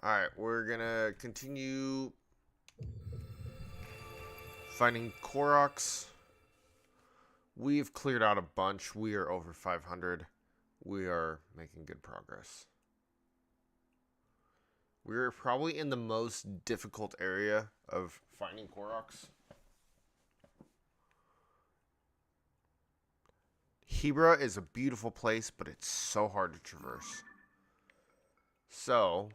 Alright, we're gonna continue finding Koroks. We've cleared out a bunch. We are over 500. We are making good progress. We're probably in the most difficult area of finding Koroks. Hebra is a beautiful place, but it's so hard to traverse. So,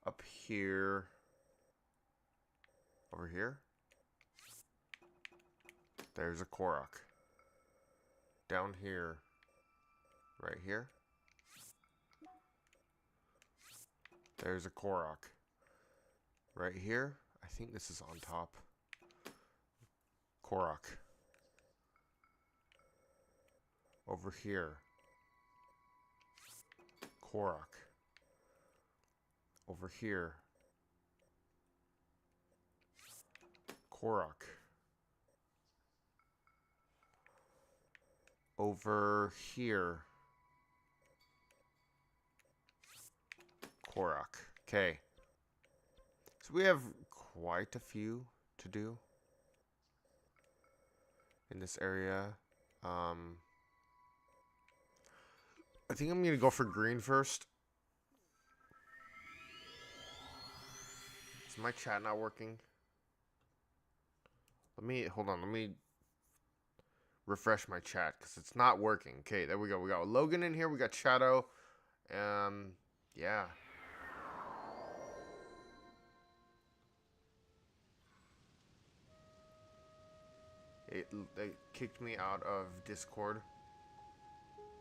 up here, over here, there's a Korok. Down here, right here, there's a Korok. Right here, I think this is on top. Korok. Over here. Korok. Over here. Korok. Over here. Korok. Okay. So we have quite a few to do in this area. I think I'm gonna go for green first. Is my chat not working? Hold on, let me refresh my chat because it's not working. Okay, there we go. We got Logan in here, we got Shadow. Yeah. They kicked me out of Discord.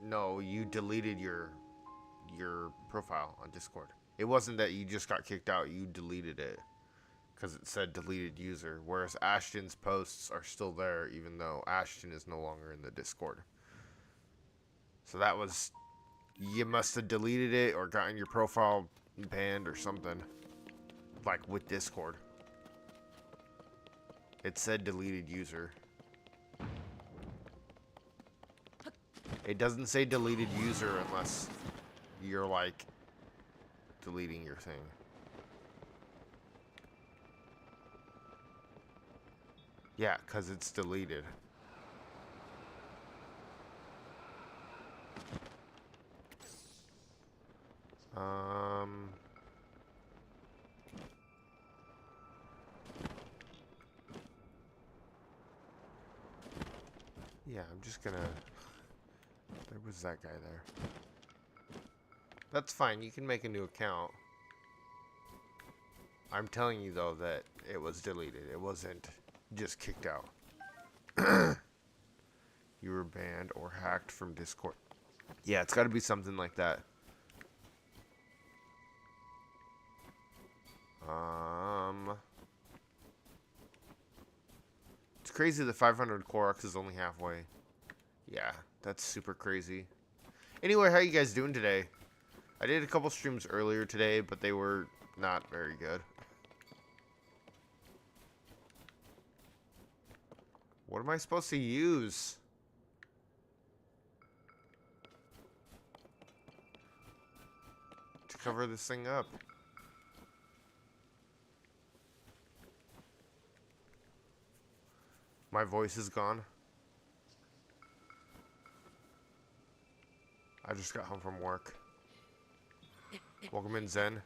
No, you deleted your profile on Discord. It wasn't that you just got kicked out, you deleted it because it said deleted user, whereas Ashton's posts are still there even though Ashton is no longer in the Discord. So that was, you must have deleted it or gotten your profile banned or something, like with Discord. It said deleted user. It doesn't say deleted user unless you're like deleting your thing. Yeah, because it's deleted. Yeah, I'm just gonna... There was that guy there. That's fine, you can make a new account. I'm telling you though that it was deleted. It wasn't just kicked out. You were banned or hacked from Discord. Yeah, it's gotta be something like that. It's crazy that 500 Koroks is only halfway. Yeah, that's super crazy. Anyway, how you guys doing today? I did a couple streams earlier today, but they were not very good. What am I supposed to use? To cover this thing up? My voice is gone. I just got home from work. Welcome in, Zen.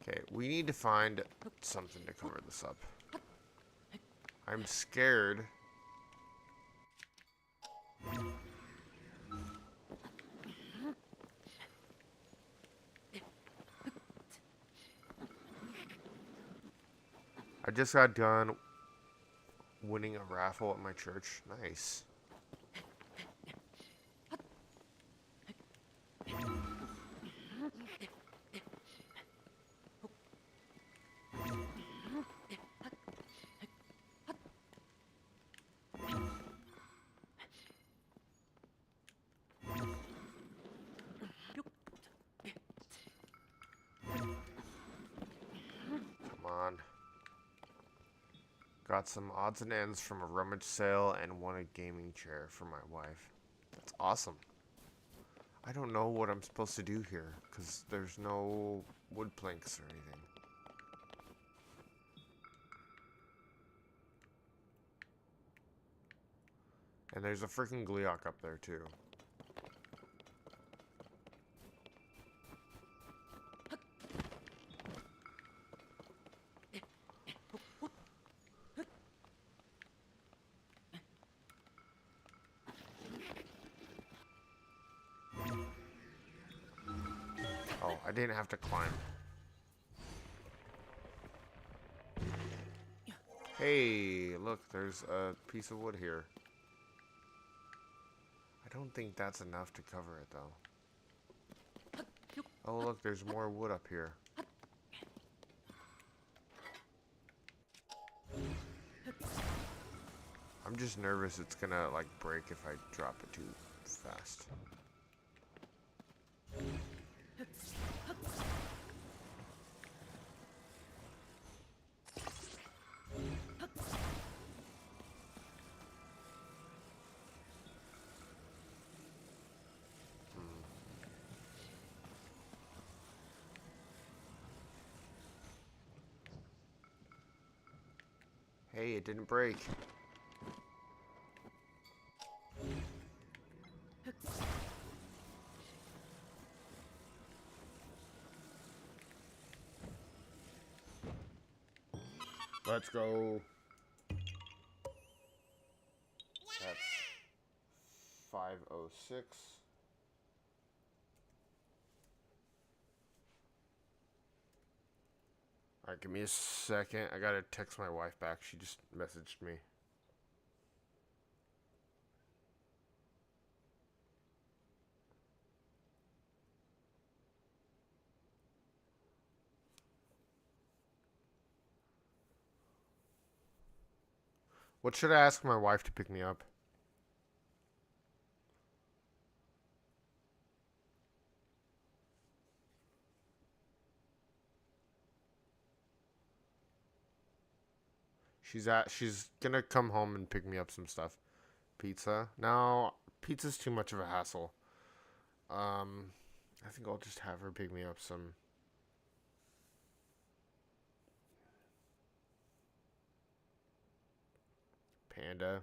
Okay, we need to find something to cover this up. I'm scared. I just got done winning a raffle at my church. Nice. Got some odds and ends from a rummage sale and won a gaming chair for my wife. That's awesome. I don't know what I'm supposed to do here because there's no wood planks or anything. And there's a freaking Gleeok up there too. Oh, I didn't have to climb. Hey, look, there's a piece of wood here. I don't think that's enough to cover it, though. Oh, look, there's more wood up here. I'm just nervous it's gonna, like, break if I drop it too fast. Hey, it didn't break. Let's go. That's 506. Alright, give me a second. I gotta text my wife back. She just messaged me. What should I ask my wife to pick me up? She's gonna come home and pick me up some stuff. Pizza? No, pizza's too much of a hassle. I think I'll just have her pick me up some panda.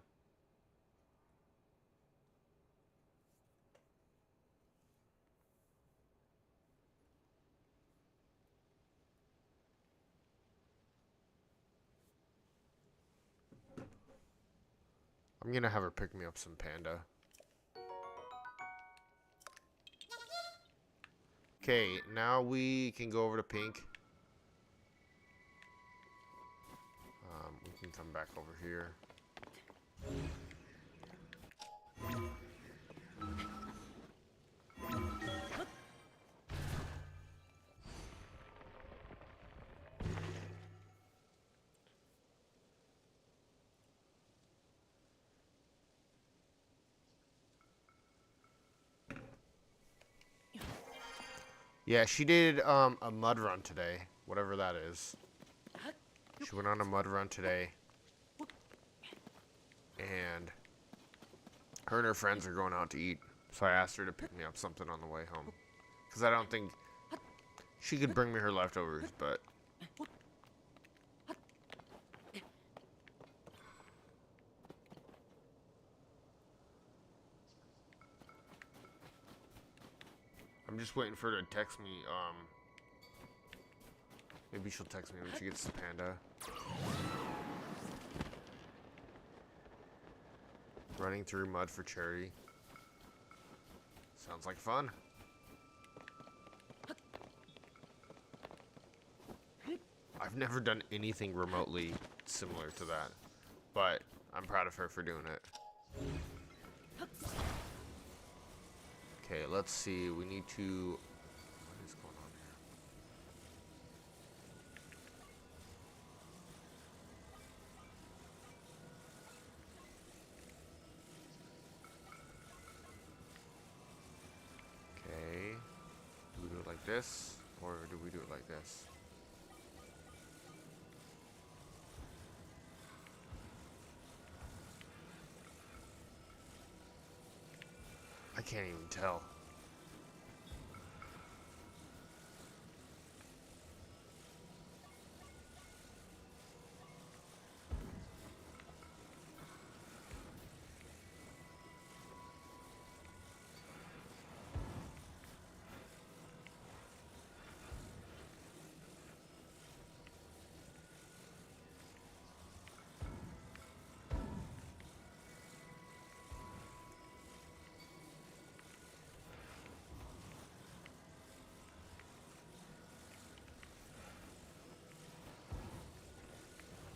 I'm gonna have her pick me up some panda. Okay, now we can go over to Pink. We can come back over here. Yeah, she did a mud run today, whatever that is. She went on a mud run today. And her friends are going out to eat. So I asked her to pick me up something on the way home. Because I don't think she could bring me her leftovers, but... I'm just waiting for her to text me, maybe she'll text me when she gets the panda. Running through mud for charity. Sounds like fun. I've never done anything remotely similar to that, but I'm proud of her for doing it. Okay, let's see. We need to... What is going on here? Okay. Do we do it like this? Or do we do it like this? I can't even tell.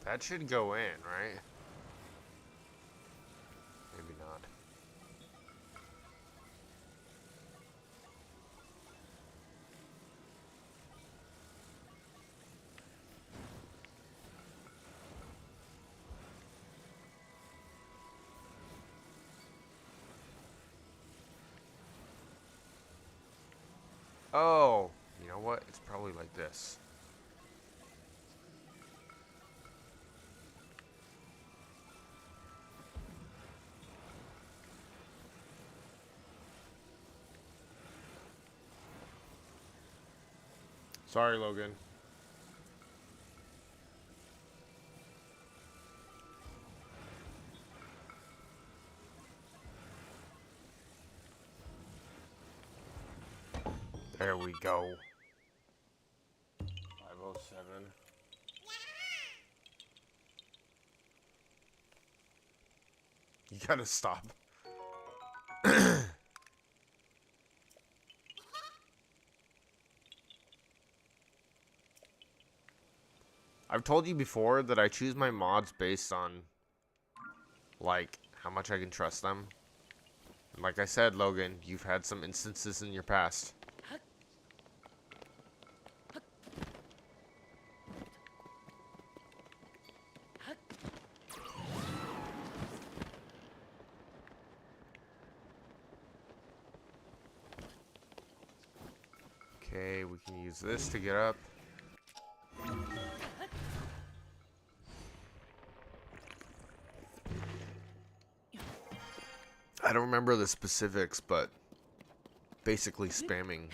That should go in, right? Maybe not. Oh, you know what? It's probably like this. Sorry, Logan. There we go. 507. You gotta stop. I've told you before that I choose my mods based on, like, how much I can trust them. And like I said, Logan, you've had some instances in your past. Okay, we can use this to get up. I don't remember the specifics, but basically spamming.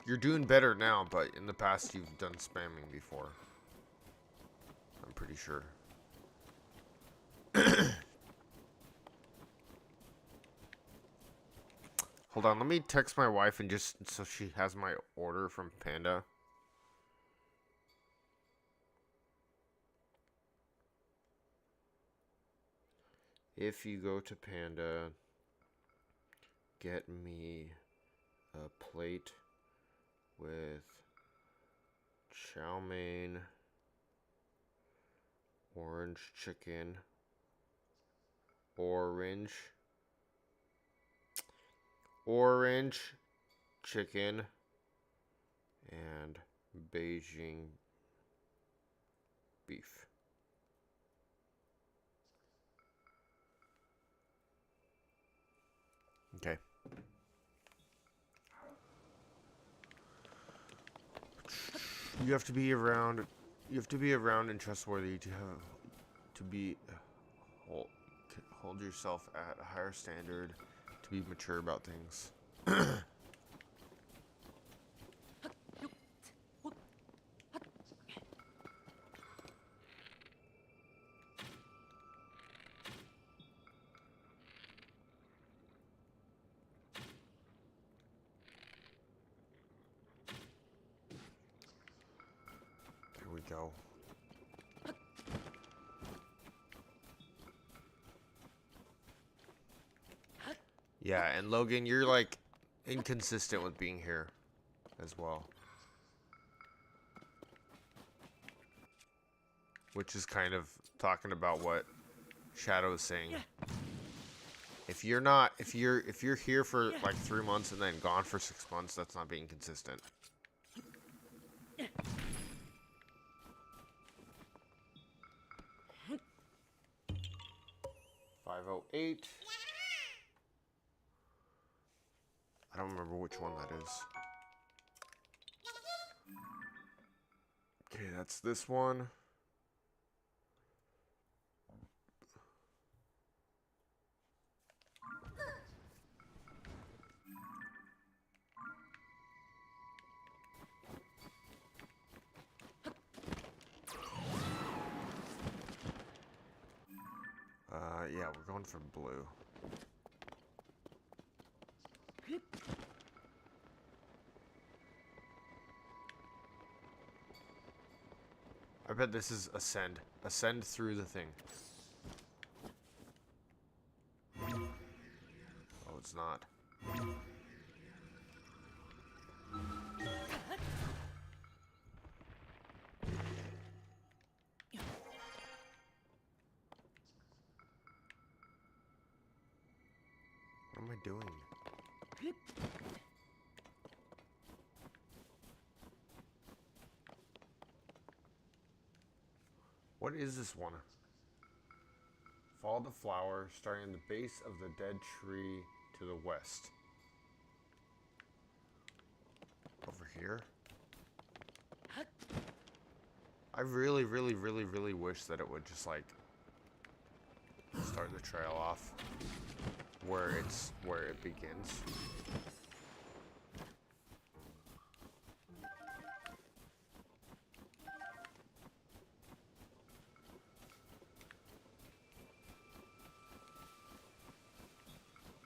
You're doing better now, but in the past you've done spamming before. I'm pretty sure. Hold on, let me text my wife and just so she has my order from Panda. If you go to Panda, get me a plate with chow mein, orange chicken, orange chicken, and Beijing beef. Okay. You have to be around. You have to be around and trustworthy to be hold yourself at a higher standard, to be mature about things. There we go. Yeah, and Logan, you're like inconsistent with being here as well. Which is kind of talking about what Shadow is saying. If you're here for like 3 months and then gone for 6 months, that's not being consistent. $508. I don't remember which one that is. Okay, that's this one. Yeah, we're going for blue. I bet this is ascend. Ascend through the thing. Oh, it's not. What am I doing? What is this one? Follow the flower, starting at the base of the dead tree to the west. Over here? I really, really, really, really wish that it would just like start the trail off where it begins.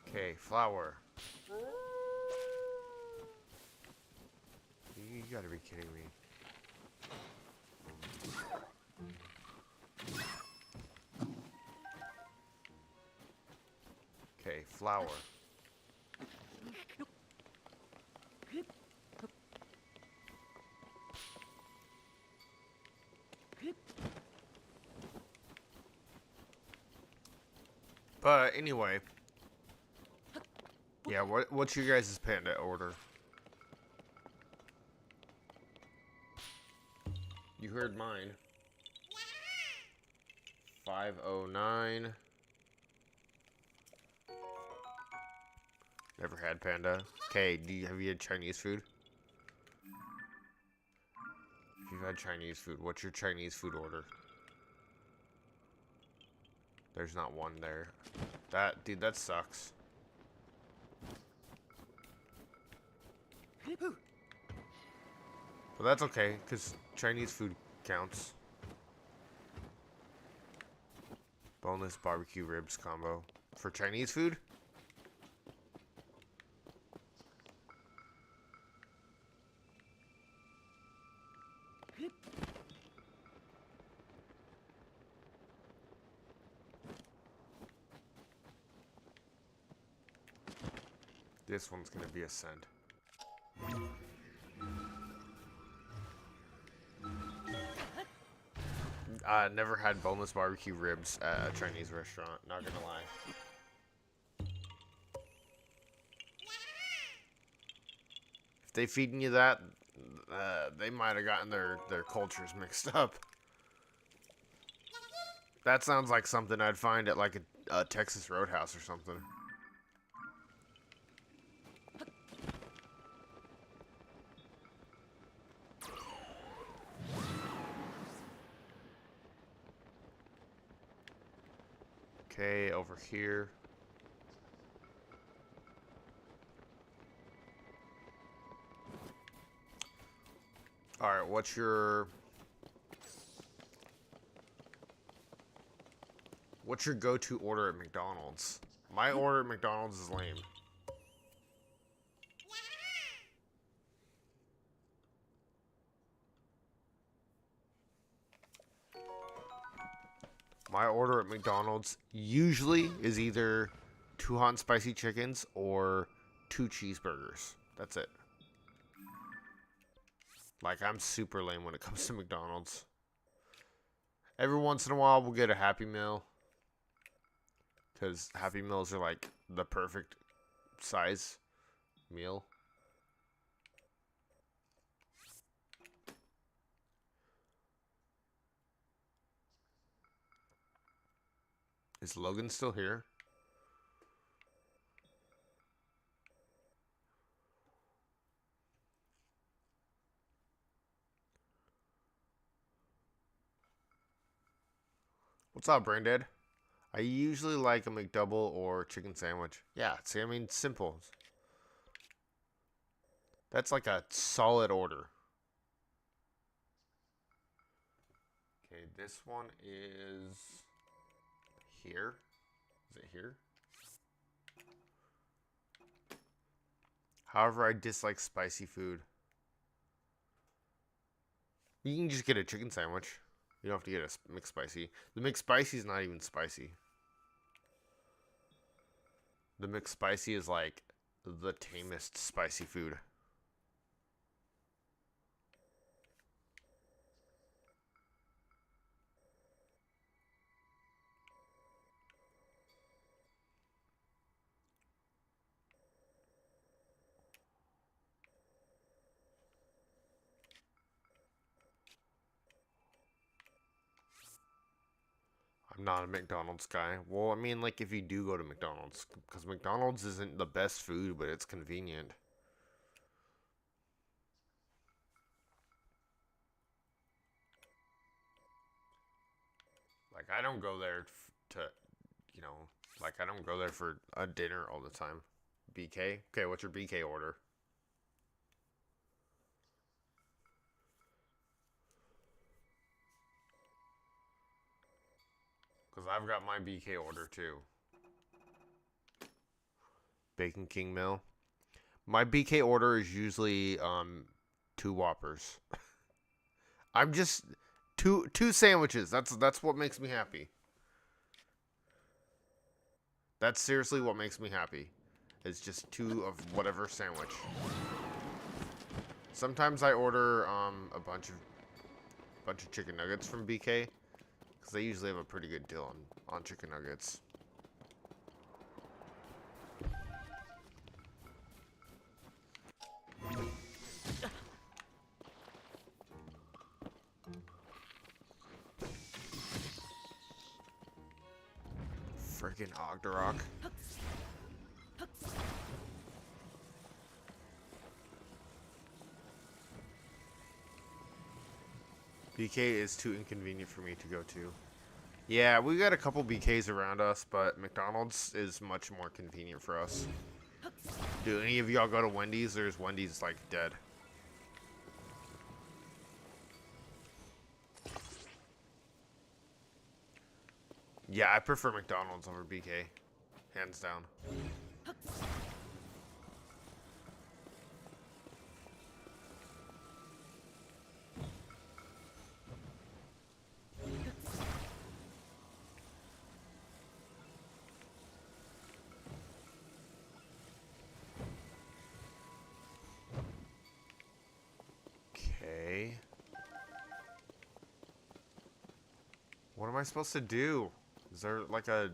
Okay, flower. You gotta be kidding me. Okay, flower. But anyway, yeah. What's your guys' panda order? You heard mine. 509. Never had panda. Okay, have you had Chinese food? If you've had Chinese food, what's your Chinese food order? There's not one there. Dude, that sucks. But that's okay, because Chinese food counts. Boneless barbecue ribs combo. For Chinese food? This one's gonna be a send. Never had boneless barbecue ribs at a Chinese restaurant, not gonna lie. If they feeding you that, they might have gotten their cultures mixed up. That sounds like something I'd find at like a Texas Roadhouse or something. Okay, over here. Alright, what's your go-to order at McDonald's? My order at McDonald's is lame. My order at McDonald's usually is either 2 hot and spicy chickens or 2 cheeseburgers. That's it. Like, I'm super lame when it comes to McDonald's. Every once in a while, we'll get a Happy Meal. Because Happy Meals are like the perfect size meal. Is Logan still here? What's up, Braindead? I usually like a McDouble or chicken sandwich. Yeah, see, I mean, simple. That's like a solid order. Okay, this one is here. Is it here? However, I dislike spicy food. You can just get a chicken sandwich. You don't have to get a McSpicy. The McSpicy is not even spicy. The McSpicy is like the tamest spicy food. I'm not a McDonald's guy. Well, I mean, like, if you do go to McDonald's, because McDonald's isn't the best food, but it's convenient. Like, I don't go there to, you know, like, I don't go there for a dinner all the time. BK? Okay, what's your BK order? Because I've got my BK order too. Bacon King Mill. My BK order is usually 2 Whoppers. I'm just two sandwiches. That's what makes me happy. That's seriously what makes me happy. It's just 2 of whatever sandwich. Sometimes I order a bunch of chicken nuggets from BK because they usually have a pretty good deal on chicken nuggets. Freaking Ogdorok. BK is too inconvenient for me to go to. Yeah, we got a couple BKs around us, but McDonald's is much more convenient for us. Do any of y'all go to Wendy's, or is Wendy's like dead? Yeah, I prefer McDonald's over BK. Hands down. Okay. What am I supposed to do? Is there like a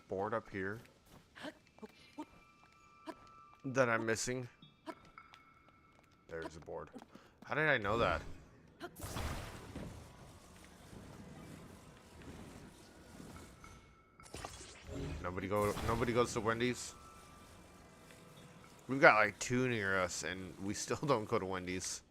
board up here that I'm missing? There's a board. How did I know that? Nobody goes to Wendy's. We've got like 2 near us, and we still don't go to Wendy's.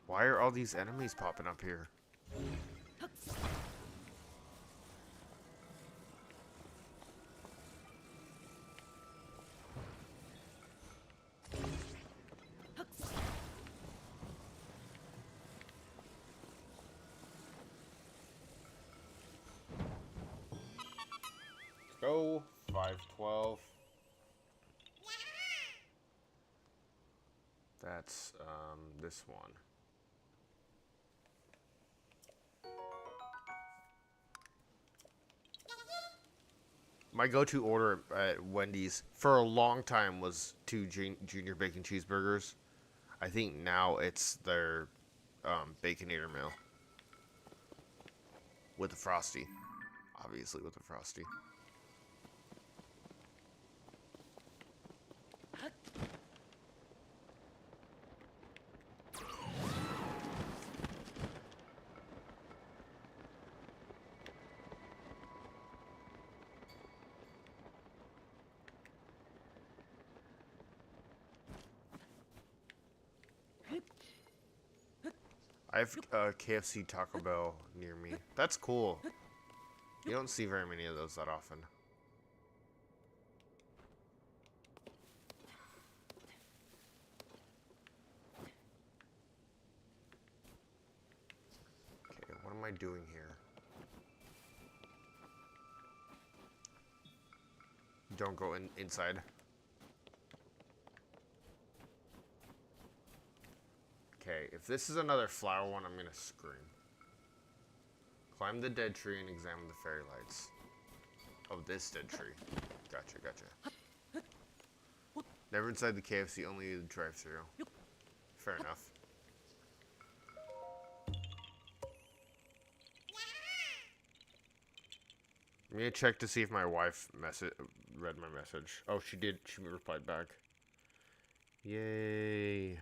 Why are all these enemies popping up here? Let's go. 512. That's this one. My go-to order at Wendy's for a long time was 2 junior bacon cheeseburgers. I think now it's their Baconator meal with the Frosty. Obviously with the Frosty. I have KFC Taco Bell near me. That's cool. You don't see very many of those that often. doing here? Don't go inside. Okay, if this is another flower one, I'm gonna scream. Climb the dead tree and examine the fairy lights. Oh, this dead tree. Gotcha, gotcha. Never inside the KFC, only the drive-thru. Fair enough. I'm gonna check to see if my wife read my message. Oh, she did. She replied back. Yay.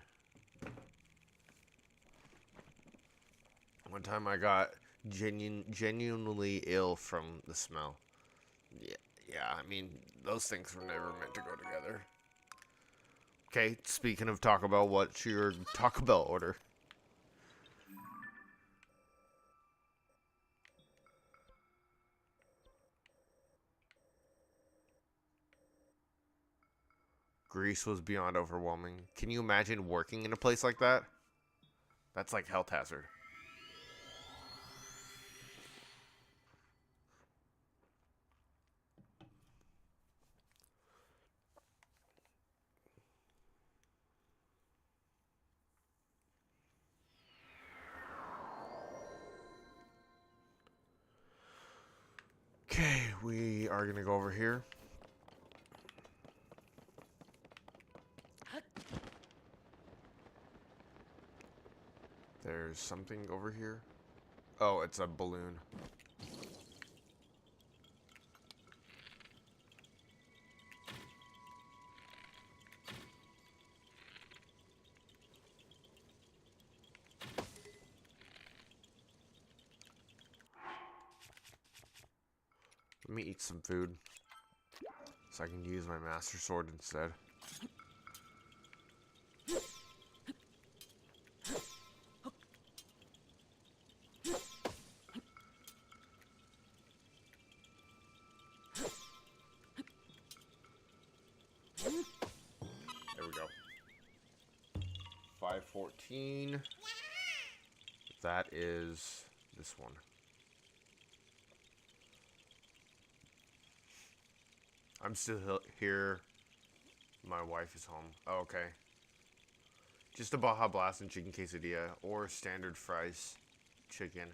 One time I got genuinely ill from the smell. Yeah, I mean, those things were never meant to go together. Okay, speaking of Taco Bell, what's your Taco Bell order? Greece was beyond overwhelming. Can you imagine working in a place like that? That's like health hazard. Okay, we are gonna go over here. There's something over here. Oh, it's a balloon. Let me eat some food so I can use my master sword instead. There we go. 514. That is this one. I'm still here. My wife is home. Oh, okay. Just a Baja Blast and chicken quesadilla or standard fries, chicken.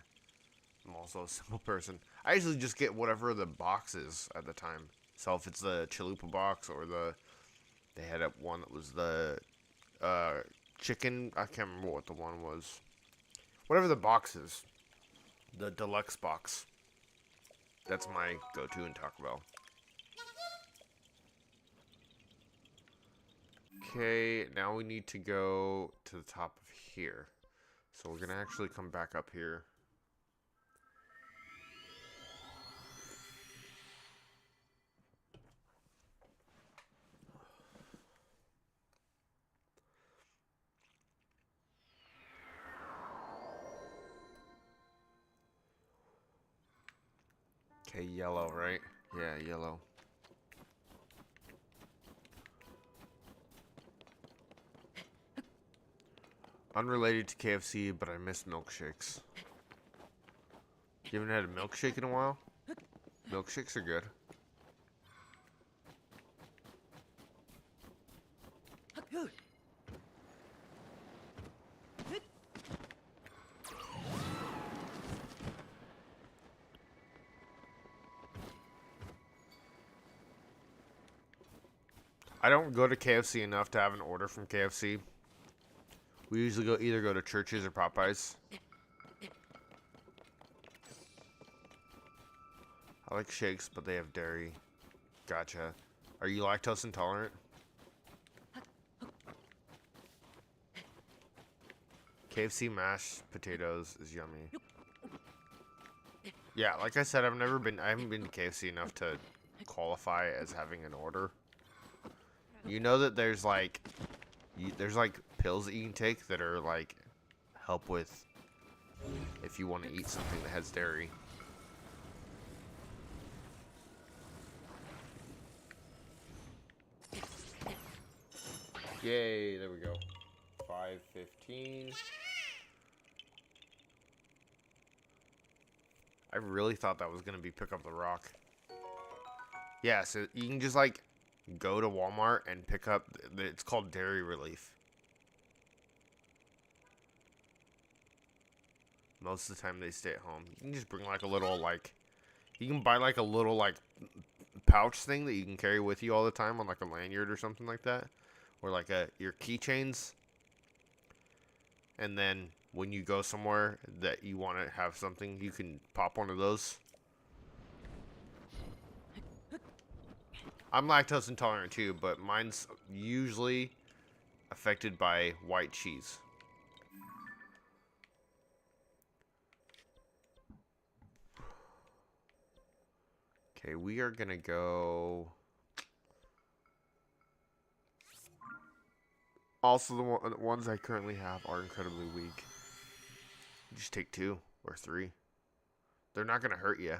I'm also a simple person. I usually just get whatever the box is at the time. So if it's the chalupa box or they had one that was the chicken. I can't remember what the one was. Whatever the box is, the deluxe box. That's my go-to in Taco Bell. Okay, now we need to go to the top of here. So we're gonna actually come back up here. Okay, yellow, right? Yeah, yellow. Unrelated to KFC, but I miss milkshakes. You haven't had a milkshake in a while? Milkshakes are good. I don't go to KFC enough to have an order from KFC. We usually either go to Church's or Popeyes. I like shakes, but they have dairy. Gotcha. Are you lactose intolerant? KFC mashed potatoes is yummy. Yeah, like I said, I haven't been to KFC enough to qualify as having an order. You know that there's like pills that you can take that are like help with if you want to eat something that has dairy. Yay, there we go. 5:15. I really thought that was going to be pick up the rock. Yeah, so you can just like go to Walmart and pick up, it's called Dairy Relief. Most of the time they stay at home. You can just bring like a little like, you can buy like a little like pouch thing that you can carry with you all the time on like a lanyard or something like that. Or like your keychains. And then when you go somewhere that you want to have something, you can pop one of those. I'm lactose intolerant too, but mine's usually affected by white cheese. Okay, we are gonna go. Also, the ones I currently have are incredibly weak. Just take 2 or 3. They're not gonna hurt you.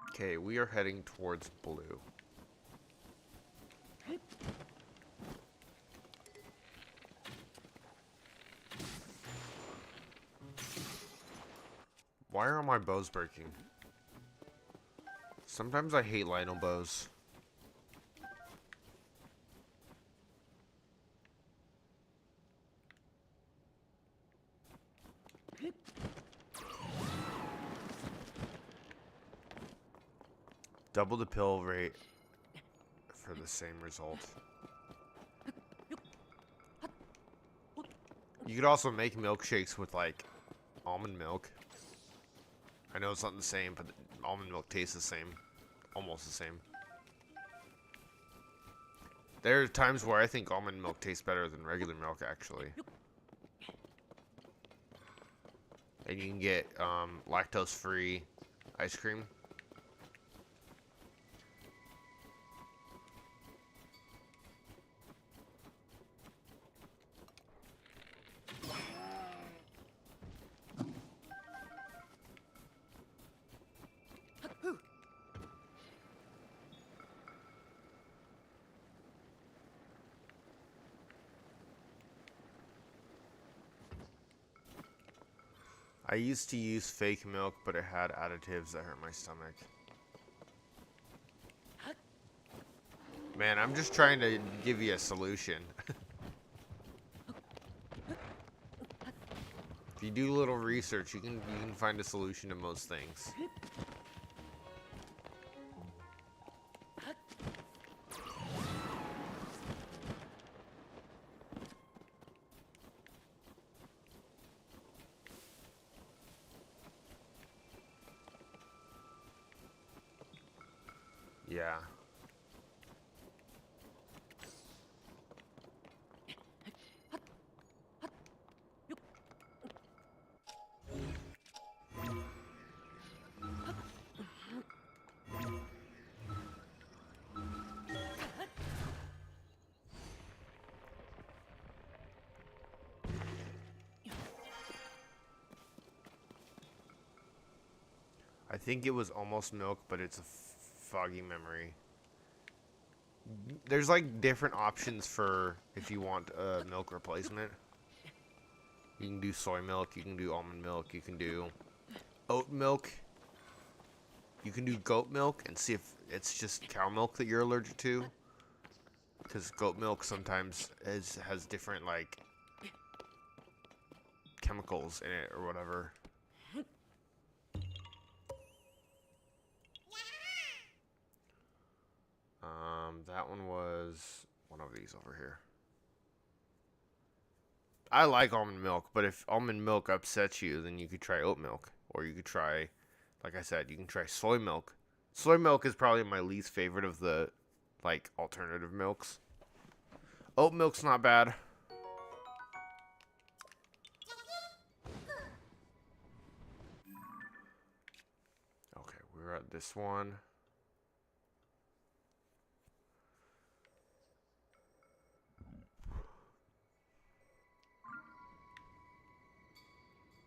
Okay, we are heading towards blue. Why are my bows breaking? Sometimes I hate Lionel bows. Double the pill rate for the same result. You could also make milkshakes with like almond milk. I know it's not the same, but almond milk tastes the same. Almost the same. There are times where I think almond milk tastes better than regular milk, actually. And you can get lactose-free ice cream. I used to use fake milk, but it had additives that hurt my stomach. Man, I'm just trying to give you a solution. If you do a little research, you can find a solution to most things. Yeah. I think it was almost milk, but it's a foggy memory. There's like different options for if you want a milk replacement. You can do soy milk, you can do almond milk, you can do oat milk. You can do goat milk and see if it's just cow milk that you're allergic to. Because goat milk sometimes has different like chemicals in it or whatever. That one was one of these over here. I like almond milk, but if almond milk upsets you, then you could try oat milk. Or you could try, like I said, you can try soy milk. Soy milk is probably my least favorite of the, like, alternative milks. Oat milk's not bad. Okay, we're at this one.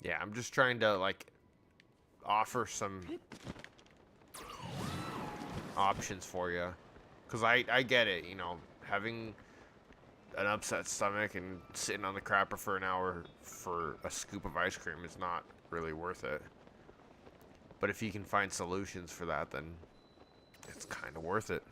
Yeah, I'm just trying to, like, offer some options for you. Because I get it, you know, having an upset stomach and sitting on the crapper for an hour for a scoop of ice cream is not really worth it. But if you can find solutions for that, then it's kind of worth it.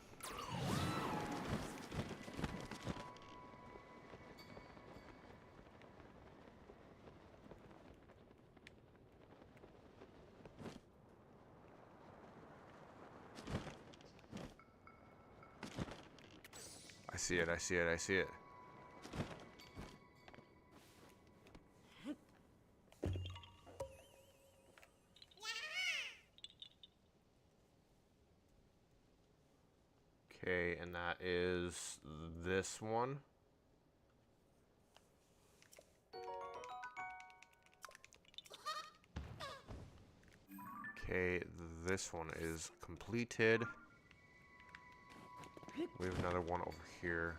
I see it, I see it, I see it. Okay, and that is this one. Okay, this one is completed. We have another one over here.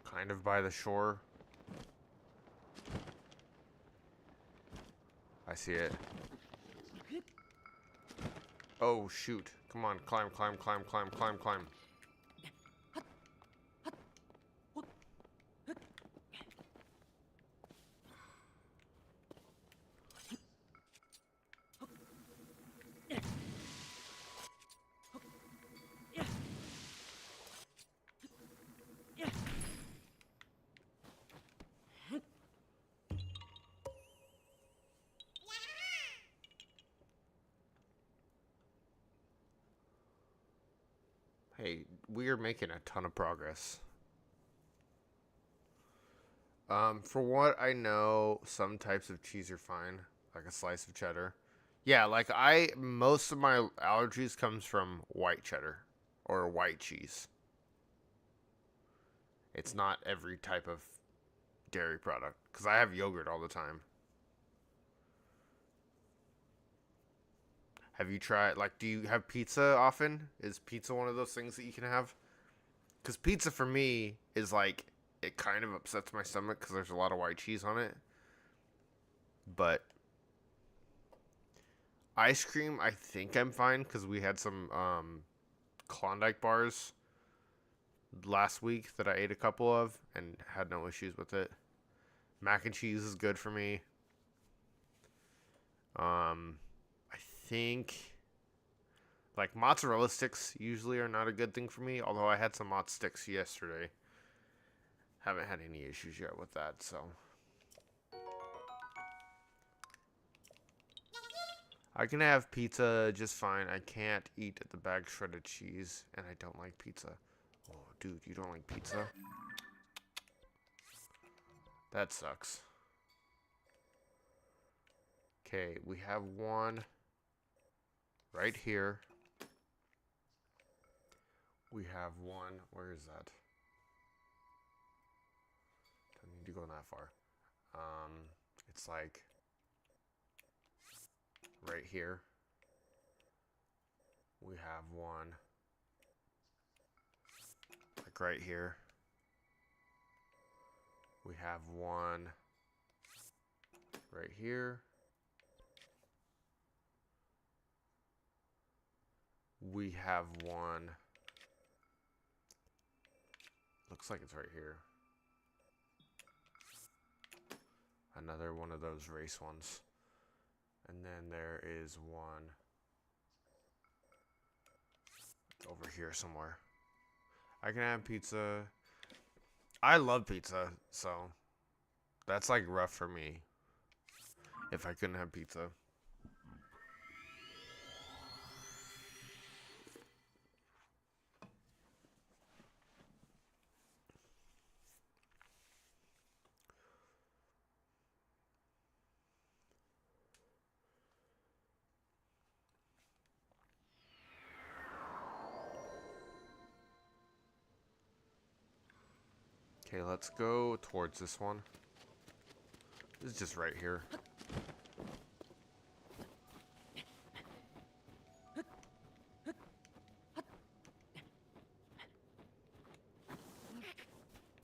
Kind of by the shore. I see it. Oh, shoot. Come on, climb, climb, climb, climb, climb, climb. Hey, we are making a ton of progress. For what I know, some types of cheese are fine, like a slice of cheddar. Yeah, like most of my allergies comes from white cheddar or white cheese. It's not every type of dairy product, because I have yogurt all the time. Have you tried, like, do you have pizza often? Is pizza one of those things that you can have? Because pizza for me is like, it kind of upsets my stomach because there's a lot of white cheese on it. But ice cream, I think I'm fine because we had some Klondike bars last week that I ate a couple of and had no issues with it. Mac and cheese is good for me. I think like mozzarella sticks usually are not a good thing for me, although I had some mozz sticks yesterday. Haven't had any issues yet with that, so. I can have pizza just fine. I can't eat the bag shredded cheese, and I don't like pizza. Oh, dude, you don't like pizza? That sucks. Okay, we have one right here. We have one. Where is that? Don't need to go that far. It's like right here. We have one like right here. We have one right here. We have one. Looks like it's right here. Another one of those race ones. And then there is one over here somewhere. I can have pizza. I love pizza, so that's like rough for me if I couldn't have pizza. Okay, let's go towards this one. This is just right here.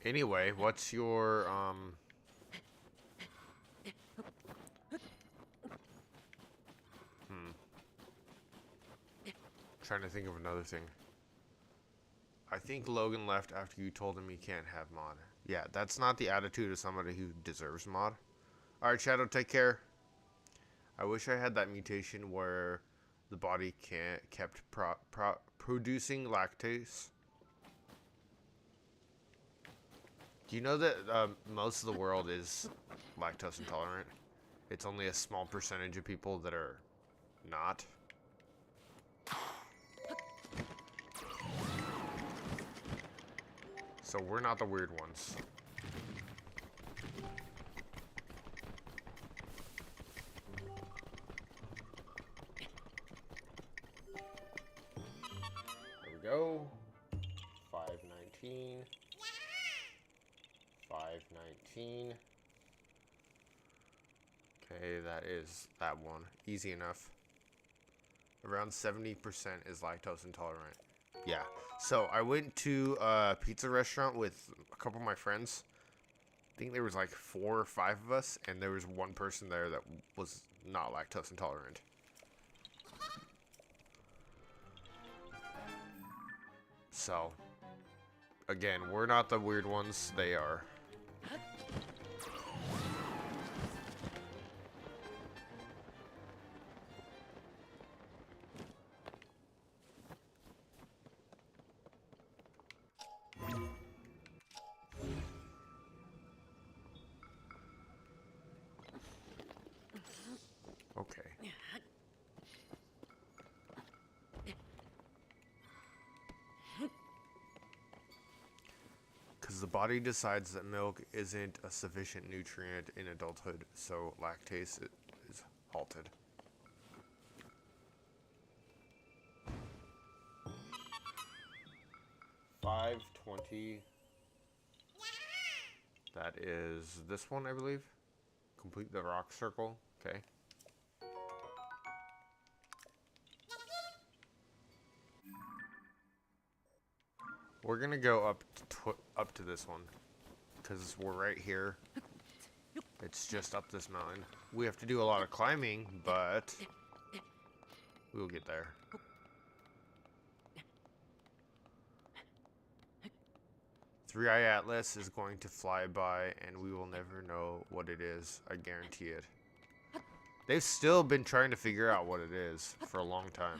Anyway, what's your Trying to think of another thing. I think Logan left after you told him he can't have mod. Yeah, that's not the attitude of somebody who deserves mod. Alright, Shadow, take care. I wish I had that mutation where the body kept producing lactase. Do you know that most of the world is lactose intolerant? It's only a small percentage of people that are not. So we're not the weird ones. There we go. 519. 519. Okay, that is that one. Easy enough. Around 70% is lactose intolerant. Yeah. So I went to a pizza restaurant with a couple of my friends. I think there was like 4 or 5 of us, and there was one person there that was not lactose intolerant. So, again, we're not the weird ones, they are. Okay. Because the body decides that milk isn't a sufficient nutrient in adulthood, so lactase is halted. $5.20. That is this one, I believe. Complete the rock circle. Okay. We're gonna go up to this one, because we're right here. It's just up this mountain. We have to do a lot of climbing, but we'll get there. Three-Eye Atlas is going to fly by, and we will never know what it is. I guarantee it. They've still been trying to figure out what it is for a long time.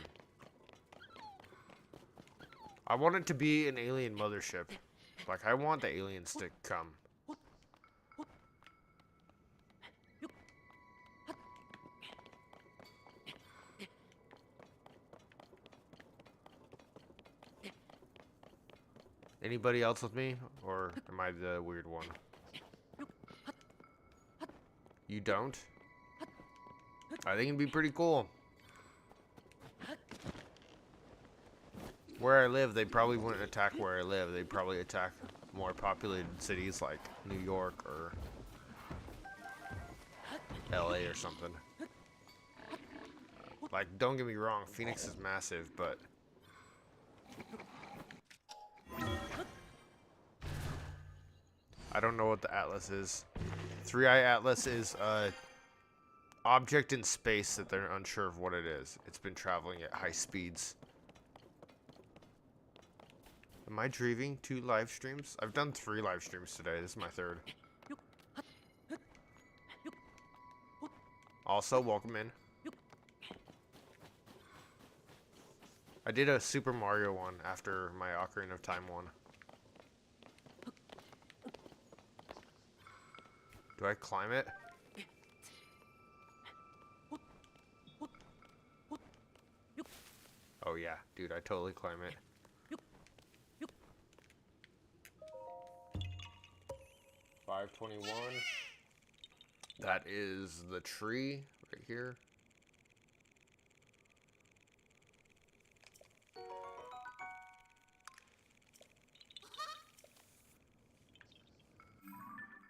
I want it to be an alien mothership. Like, I want the aliens to come. Anybody else with me? Or am I the weird one? You don't? I think it'd be pretty cool. Where I live, they probably wouldn't attack where I live. They'd probably attack more populated cities like New York or LA or something. Like, don't get me wrong, Phoenix is massive, but I don't know what the Atlas is. Three-Eye Atlas is a object in space that they're unsure of what it is. It's been traveling at high speeds. Am I dreaming 2 live streams? I've done 3 live streams today. This is my 3rd. Also, welcome in. I did a Super Mario one after my Ocarina of Time one. Do I climb it? Oh yeah, dude, I totally climb it. $5.21. That is the tree right here.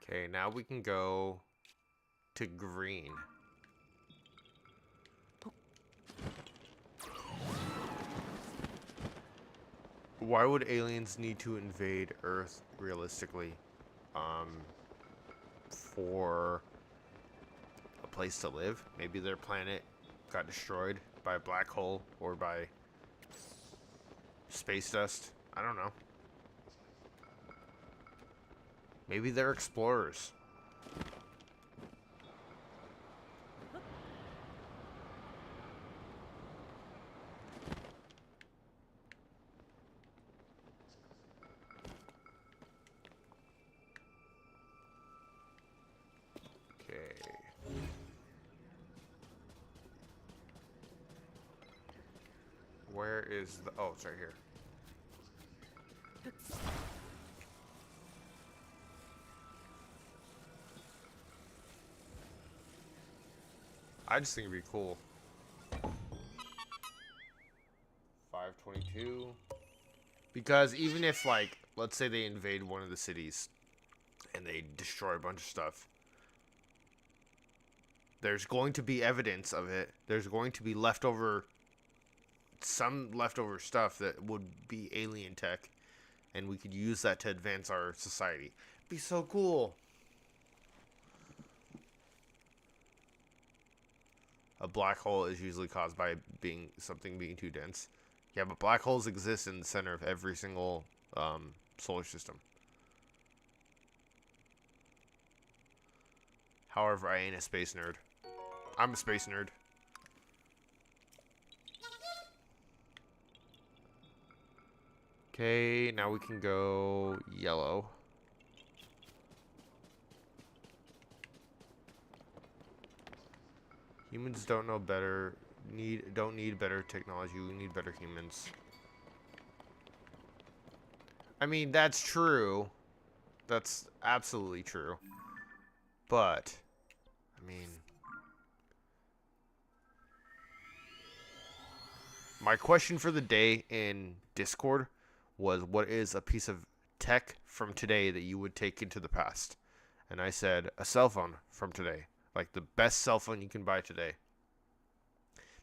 Okay, now we can go to green. Why would aliens need to invade Earth realistically? For a place to live? Maybe their planet got destroyed by a black hole or by Space dust. I don't know. Maybe they're explorers. Where is the... Oh, it's right here. I just think it'd be cool. 522. Because even if, like, let's say they invade one of the cities and they destroy a bunch of stuff, there's going to be evidence of it. There's going to be some leftover stuff that would be alien tech, and we could use that to advance our society. It'd be so cool. A black hole is usually caused by something being too dense. Yeah, but black holes exist in the center of every single solar system. However, I ain't a space nerd. I'm a space nerd. Okay, now we can go yellow. Humans don't know better. Don't need better technology. We need better humans. I mean, that's true. That's absolutely true. But, I mean, my question for the day in Discord was, what is a piece of tech from today that you would take into the past? And I said, a cell phone from today. Like the best cell phone you can buy today.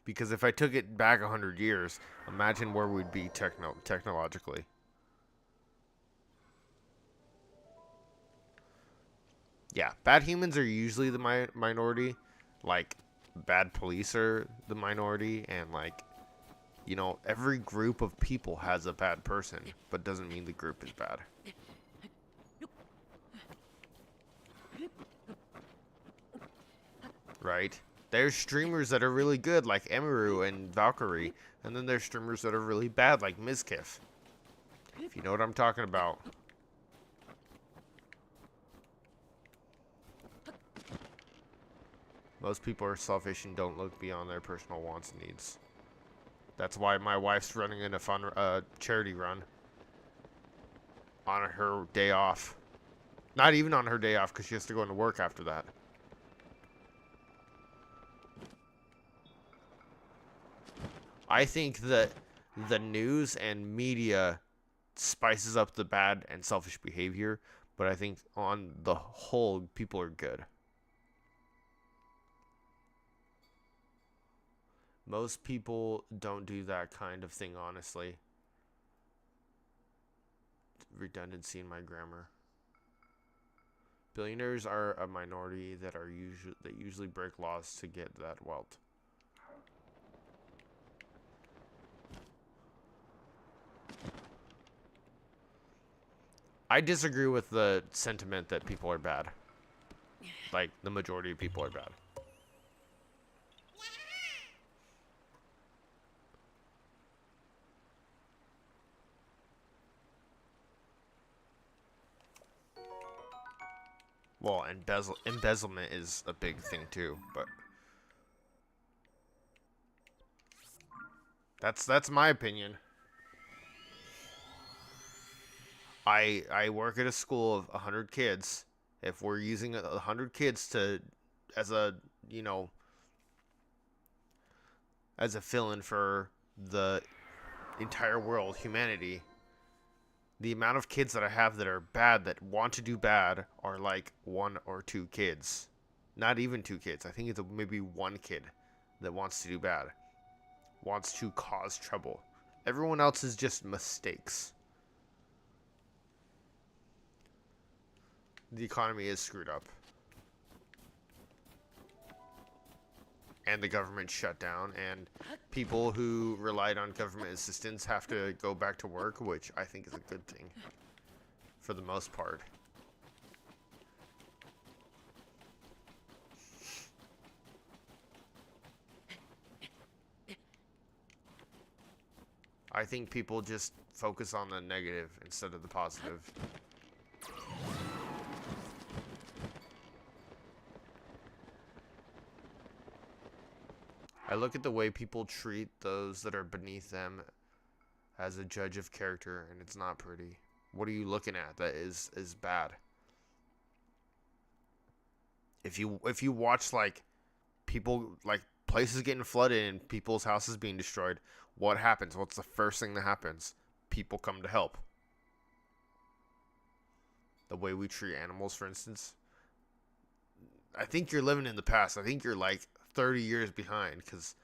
Because if I took it back 100 years, imagine where we'd be technologically. Yeah, bad humans are usually the minority. Like, bad police are the minority. And, like, you know, every group of people has a bad person. But doesn't mean the group is bad. Right? There's streamers that are really good, like Emiru and Valkyrie. And then there's streamers that are really bad, like Mizkif. If you know what I'm talking about. Most people are selfish and don't look beyond their personal wants and needs. That's why my wife's running in a fun charity run. On her day off. Not even on her day off, because she has to go into work after that. I think that the news and media spices up the bad and selfish behavior, but I think on the whole, people are good. Most people don't do that kind of thing, honestly. Redundancy in my grammar. Billionaires are a minority that usually break laws to get that wealth. I disagree with the sentiment that people are bad. Like, the majority of people are bad. Well, embezzlement is a big thing too, but that's my opinion. I work at a school of 100 kids. If we're using 100 kids as a fill-in for the entire world, humanity, the amount of kids that I have that are bad, that want to do bad, are like 1 or 2 kids. Not even 2 kids. I think it's maybe 1 kid that wants to do bad. Wants to cause trouble. Everyone else is just mistakes. The economy is screwed up. and the government shut down, and people who relied on government assistance have to go back to work, which I think is a good thing for the most part. I think people just focus on the negative instead of the positive. I look at the way people treat those that are beneath them as a judge of character, and it's not pretty. What are you looking at that is bad? If you watch like people, like places getting flooded and people's houses being destroyed, what happens? What's the first thing that happens? People come to help. The way we treat animals, for instance. I think you're living in the past. I think you're like 30 years behind, because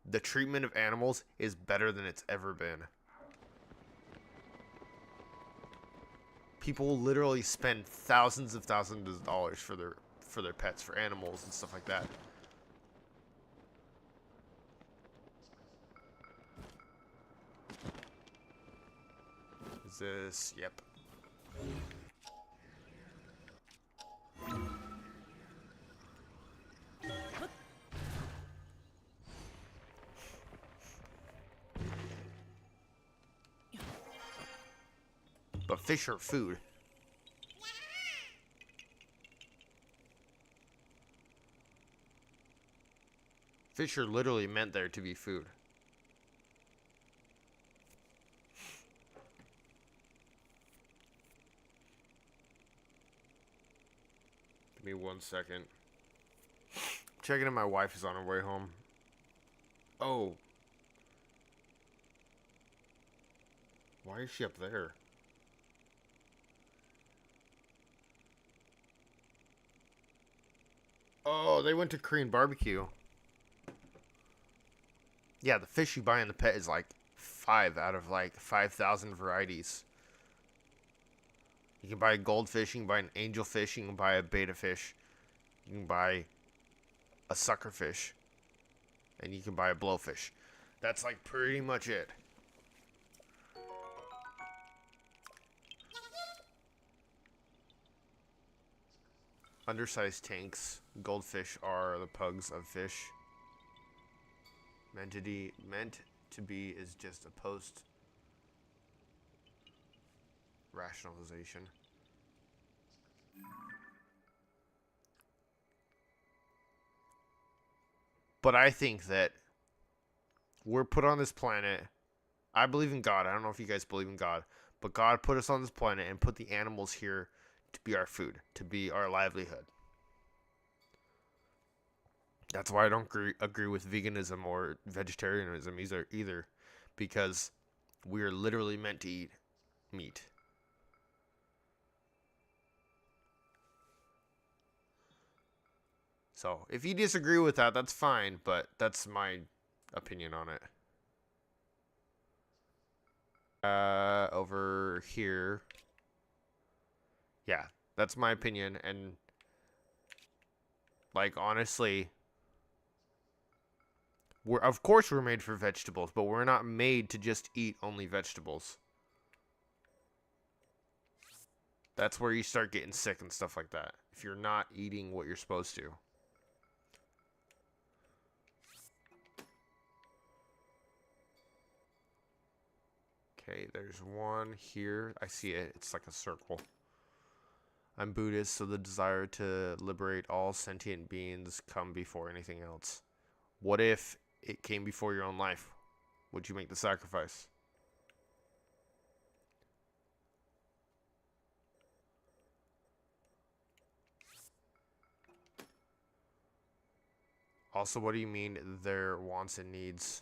the treatment of animals is better than it's ever been. People literally spend thousands of dollars for their pets, for animals and stuff like that. Is this? Yep. But fish are food. Fish are literally meant there to be food. Give me 1 second. Checking if my wife is on her way home. Oh. Why is she up there? Oh, they went to Korean barbecue. Yeah, the fish you buy in the pet is like 5 out of like 5,000 varieties. You can buy a goldfish, you can buy an angelfish, you can buy a betta fish, you can buy a sucker fish, and you can buy a blowfish. That's like pretty much it. Undersized tanks. Goldfish are the pugs of fish. Meant to be is just a post rationalization. But I think that we're put on this planet. I believe in God. I don't know if you guys believe in God, but God put us on this planet and put the animals here to be our food, to be our livelihood. That's why I don't agree with veganism or vegetarianism either, because we're literally meant to eat meat. So, if you disagree with that, that's fine, but that's my opinion on it. Over here. Yeah, that's my opinion, and like honestly, of course we're made for vegetables, but we're not made to just eat only vegetables. That's where you start getting sick and stuff like that, if you're not eating what you're supposed to. Okay, there's one here. I see it. It's like a circle. I'm Buddhist, so the desire to liberate all sentient beings come before anything else. What if it came before your own life? Would you make the sacrifice? Also, what do you mean their wants and needs?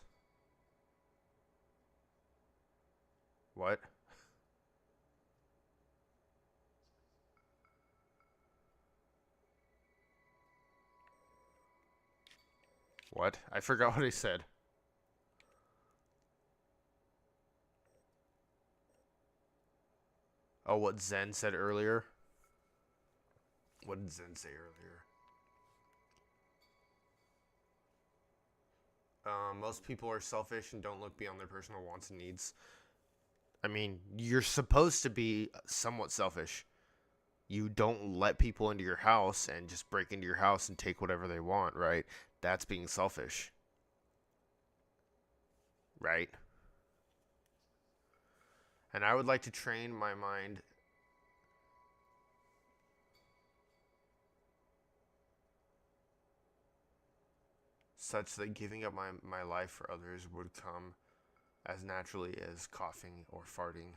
What? What? I forgot what I said. Oh, what Zen said earlier? What did Zen say earlier? Most people are selfish and don't look beyond their personal wants and needs. I mean, you're supposed to be somewhat selfish. You don't let people into your house and just break into your house and take whatever they want, right? That's being selfish. Right? And I would like to train my mind such that giving up my life for others would come as naturally as coughing or farting.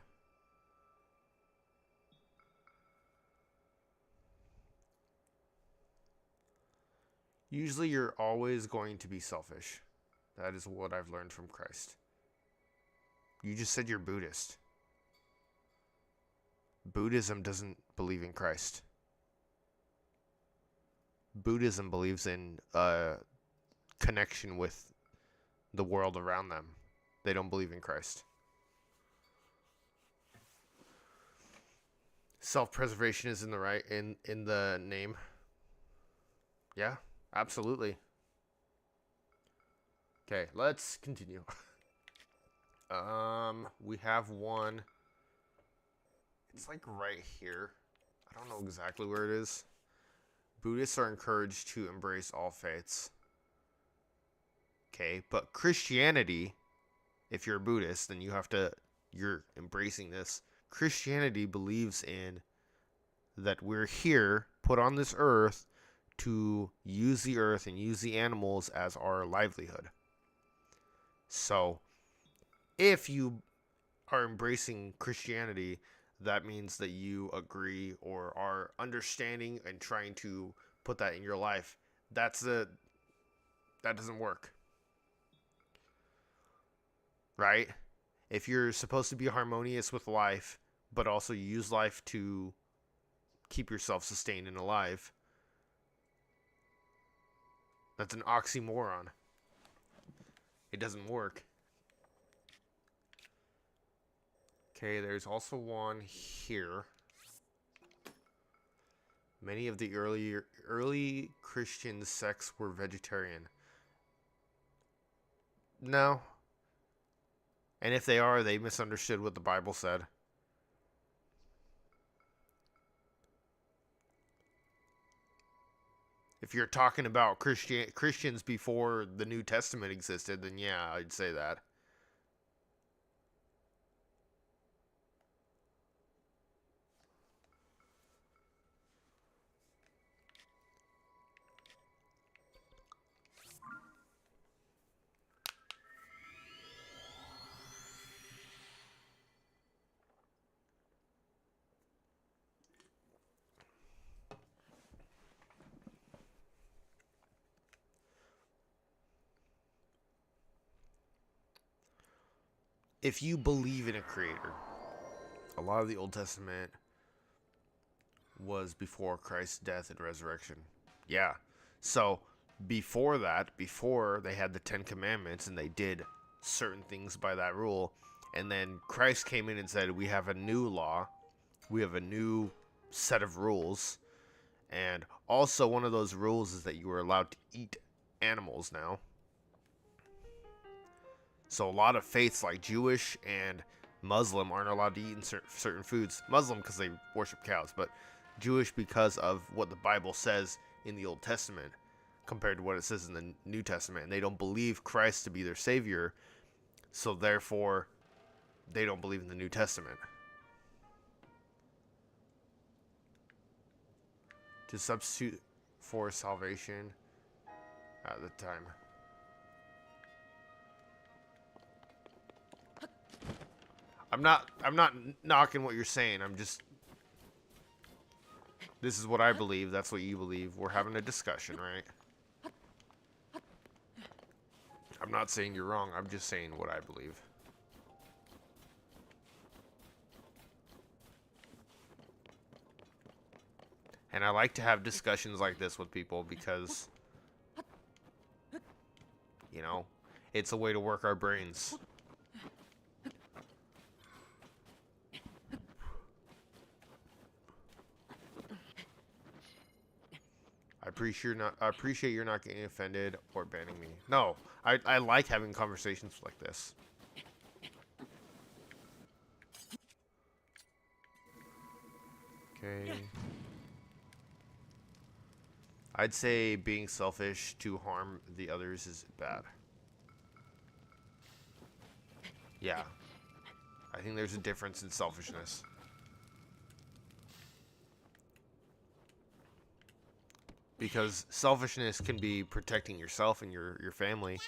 Usually you're always going to be selfish. That is what I've learned from Christ. You just said you're Buddhist. Buddhism doesn't believe in Christ. Buddhism believes in connection with the world around them. They don't believe in Christ. Self-preservation is in the name. Yeah, absolutely. Okay, let's continue. We have one. It's like right here. I don't know exactly where it is. Buddhists are encouraged to embrace all faiths. Okay, but Christianity, if you're a Buddhist, then you're embracing this. Christianity believes in that we're here, put on this earth, to use the earth and use the animals as our livelihood. So, if you are embracing Christianity, that means that you agree or are understanding and trying to put that in your life. That doesn't work. Right? If you're supposed to be harmonious with life, but also use life to keep yourself sustained and alive, that's an oxymoron. It doesn't work. Okay, there's also one here. Many of the early Christian sects were vegetarian. No. And if they are, they misunderstood what the Bible said. If you're talking about Christians before the New Testament existed, then yeah, I'd say that. If you believe in a creator, a lot of the Old Testament was before Christ's death and resurrection. Yeah. So before that, before they had the 10 Commandments and they did certain things by that rule, and then Christ came in and said, we have a new law, we have a new set of rules, and also one of those rules is that you are allowed to eat animals now. So a lot of faiths like Jewish and Muslim aren't allowed to eat in certain foods. Muslim because they worship cows, but Jewish because of what the Bible says in the Old Testament compared to what it says in the New Testament. And they don't believe Christ to be their Savior, so therefore they don't believe in the New Testament. To substitute for salvation at the time. I'm not knocking what you're saying. This is what I believe. That's what you believe. We're having a discussion, right? I'm not saying you're wrong. I'm just saying what I believe. And I like to have discussions like this with people because, you know, it's a way to work our brains. I I appreciate you're not getting offended or banning me. No, I like having conversations like this. Okay. I'd say being selfish to harm the others is bad. Yeah. I think there's a difference in selfishness. Because selfishness can be protecting yourself and your family.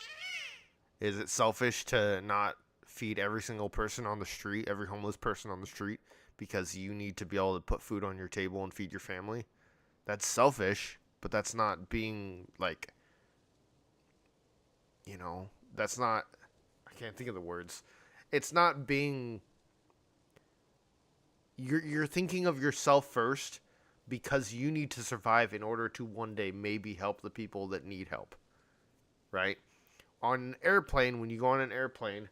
Is it selfish to not feed every single person on the street, every homeless person on the street, because you need to be able to put food on your table and feed your family? That's selfish, but that's not being like, that's not, I can't think of the words. It's not being, you're thinking of yourself first because you need to survive in order to one day maybe help the people that need help, right? On an airplane, when you go on an airplane,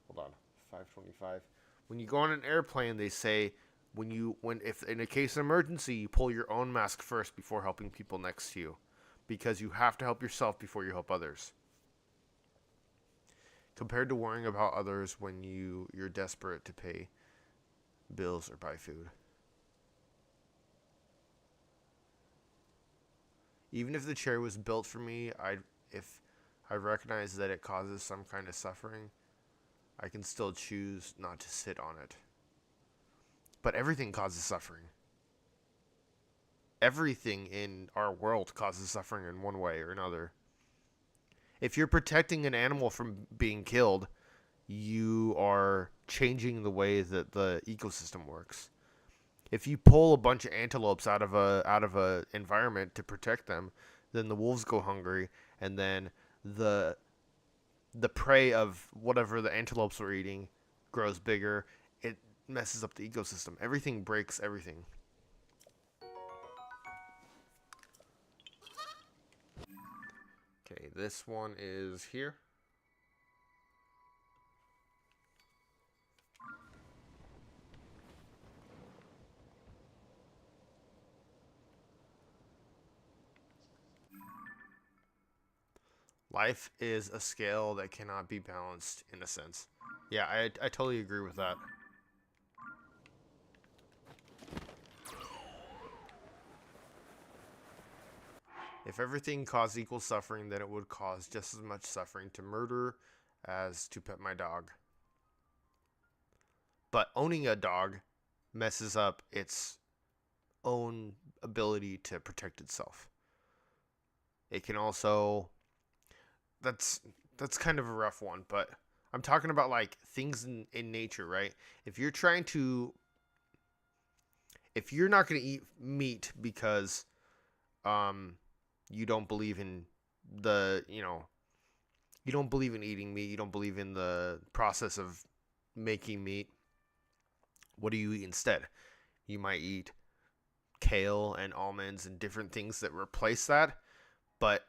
hold on, 525. When you go on an airplane, they say if in a case of emergency, you pull your own mask first before helping people next to you, because you have to help yourself before you help others. Compared to worrying about others when you're desperate to pay bills or buy food. Even if the chair was built for me, if I recognize that it causes some kind of suffering, I can still choose not to sit on it. But everything causes suffering. Everything in our world causes suffering in one way or another. If you're protecting an animal from being killed, you are changing the way that the ecosystem works. If you pull a bunch of antelopes out of a environment to protect them, then the wolves go hungry, and then the prey of whatever the antelopes were eating grows bigger. It messes up the ecosystem. Everything breaks everything. Okay, this one is here. Life is a scale that cannot be balanced in a sense. Yeah, I totally agree with that. If everything caused equal suffering, then it would cause just as much suffering to murder as to pet my dog. But owning a dog messes up its own ability to protect itself. It can also that's kind of a rough one, but I'm talking about like things in nature, right? If you're not going to eat meat because you don't believe in you don't believe in eating meat, you don't believe in the process of making meat, what do you eat instead? You might eat kale and almonds and different things that replace that, but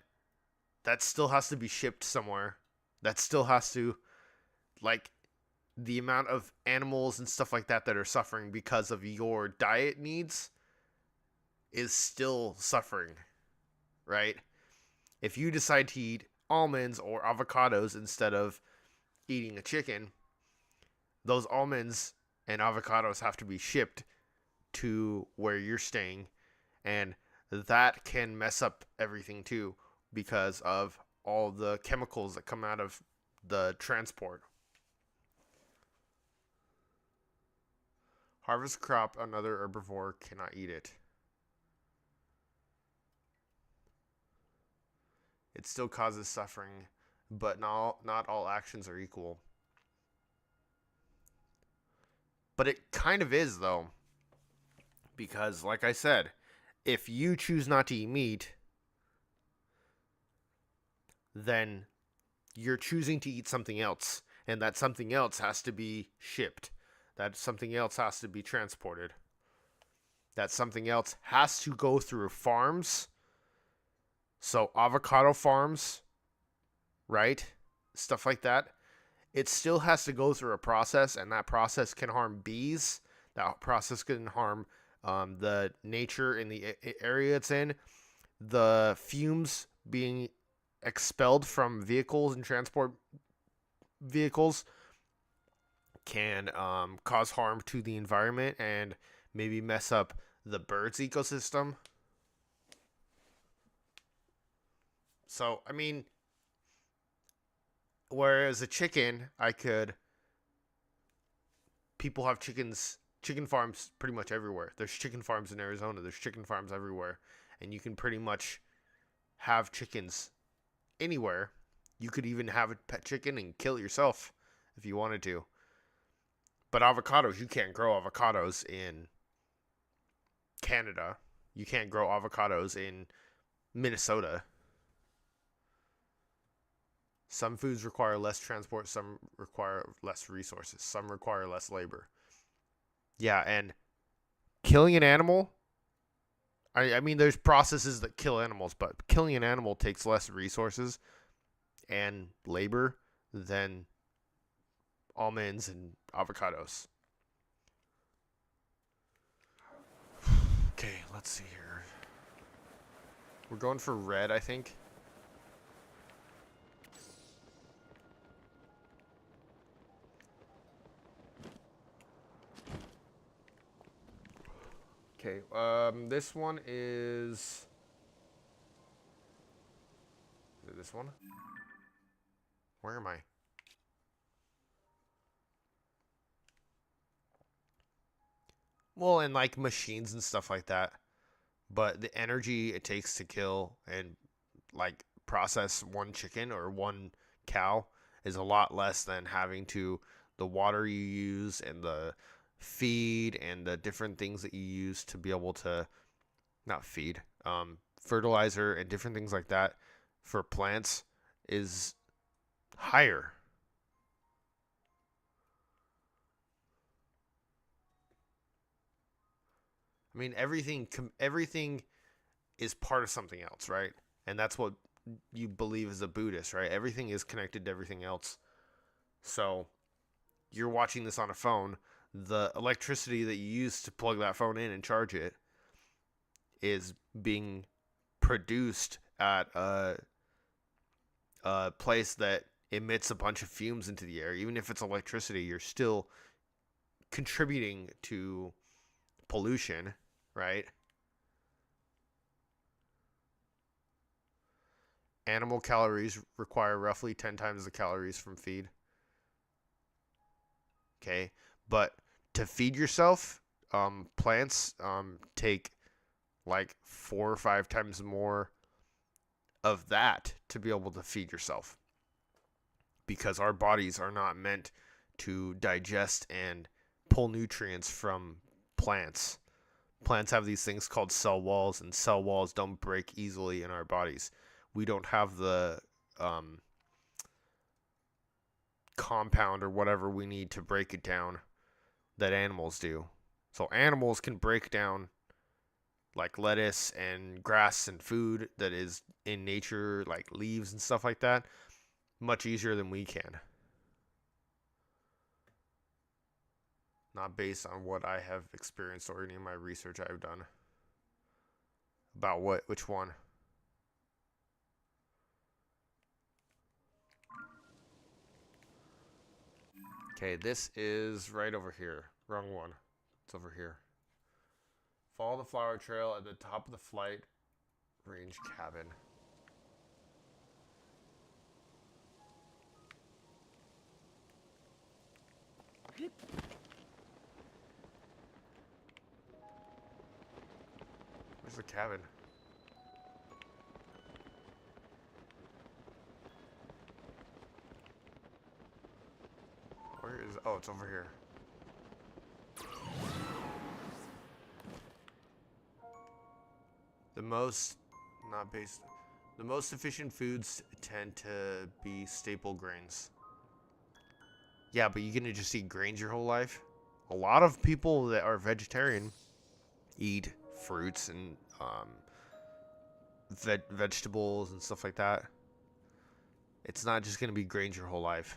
that still has to be shipped somewhere. That still has to, like, the amount of animals and stuff like that are suffering because of your diet needs is still suffering, right? If you decide to eat almonds or avocados instead of eating a chicken, those almonds and avocados have to be shipped to where you're staying, and that can mess up everything too because of all the chemicals that come out of the transport. Harvest crop, another herbivore cannot eat it. It still causes suffering, but not all actions are equal. But it kind of is, though. Because, like I said, if you choose not to eat meat, then you're choosing to eat something else. And that something else has to be shipped. That something else has to be transported. That something else has to go through farms. So avocado farms, right? Stuff like that. It still has to go through a process, and that process can harm bees. That process can harm the nature in the area it's in. the fumes being expelled from vehicles and transport vehicles can cause harm to the environment and maybe mess up the birds' ecosystem. So, I mean, whereas a chicken, people have chicken farms pretty much everywhere. There's chicken farms in Arizona, there's chicken farms everywhere, and you can pretty much have chickens anywhere. You could even have a pet chicken and kill it yourself if you wanted to. But avocados, you can't grow avocados in Canada. You can't grow avocados in Minnesota. Some foods require less transport, some require less resources, some require less labor. Yeah, and killing an animal, I mean, there's processes that kill animals, but killing an animal takes less resources and labor than almonds and avocados. Okay, let's see here. We're going for red, I think. Okay, this one is it this one? Where am I? Well, and like machines and stuff like that. But the energy it takes to kill and like process one chicken or one cow is a lot less than having to the water you use and the feed and the different things that you use to be able to not feed fertilizer and different things like that for plants is higher. I mean, everything is part of something else, right? And that's what you believe as a Buddhist, right? Everything is connected to everything else. So you're watching this on a phone. The electricity that you use to plug that phone in and charge it is being produced at a place that emits a bunch of fumes into the air. Even if it's electricity, you're still contributing to pollution, right? Animal calories require roughly 10 times the calories from feed. Okay. But to feed yourself, plants take like 4 or 5 times more of that to be able to feed yourself because our bodies are not meant to digest and pull nutrients from plants. Plants have these things called cell walls, and cell walls don't break easily in our bodies. We don't have the compound or whatever we need to break it down that animals do. So animals can break down like lettuce and grass and food that is in nature, like leaves and stuff like that, much easier than we can. Not based on what I have experienced or any of my research I've done. About what? Which one? Okay, this is right over here. Wrong one. It's over here. Follow the flower trail at the top of the flight range cabin. Where's the cabin? Where is... Oh, it's over here. The most... Not based... The most efficient foods tend to be staple grains. Yeah, but you're gonna just eat grains your whole life? A lot of people that are vegetarian eat fruits and vegetables and stuff like that. It's not just gonna be grains your whole life.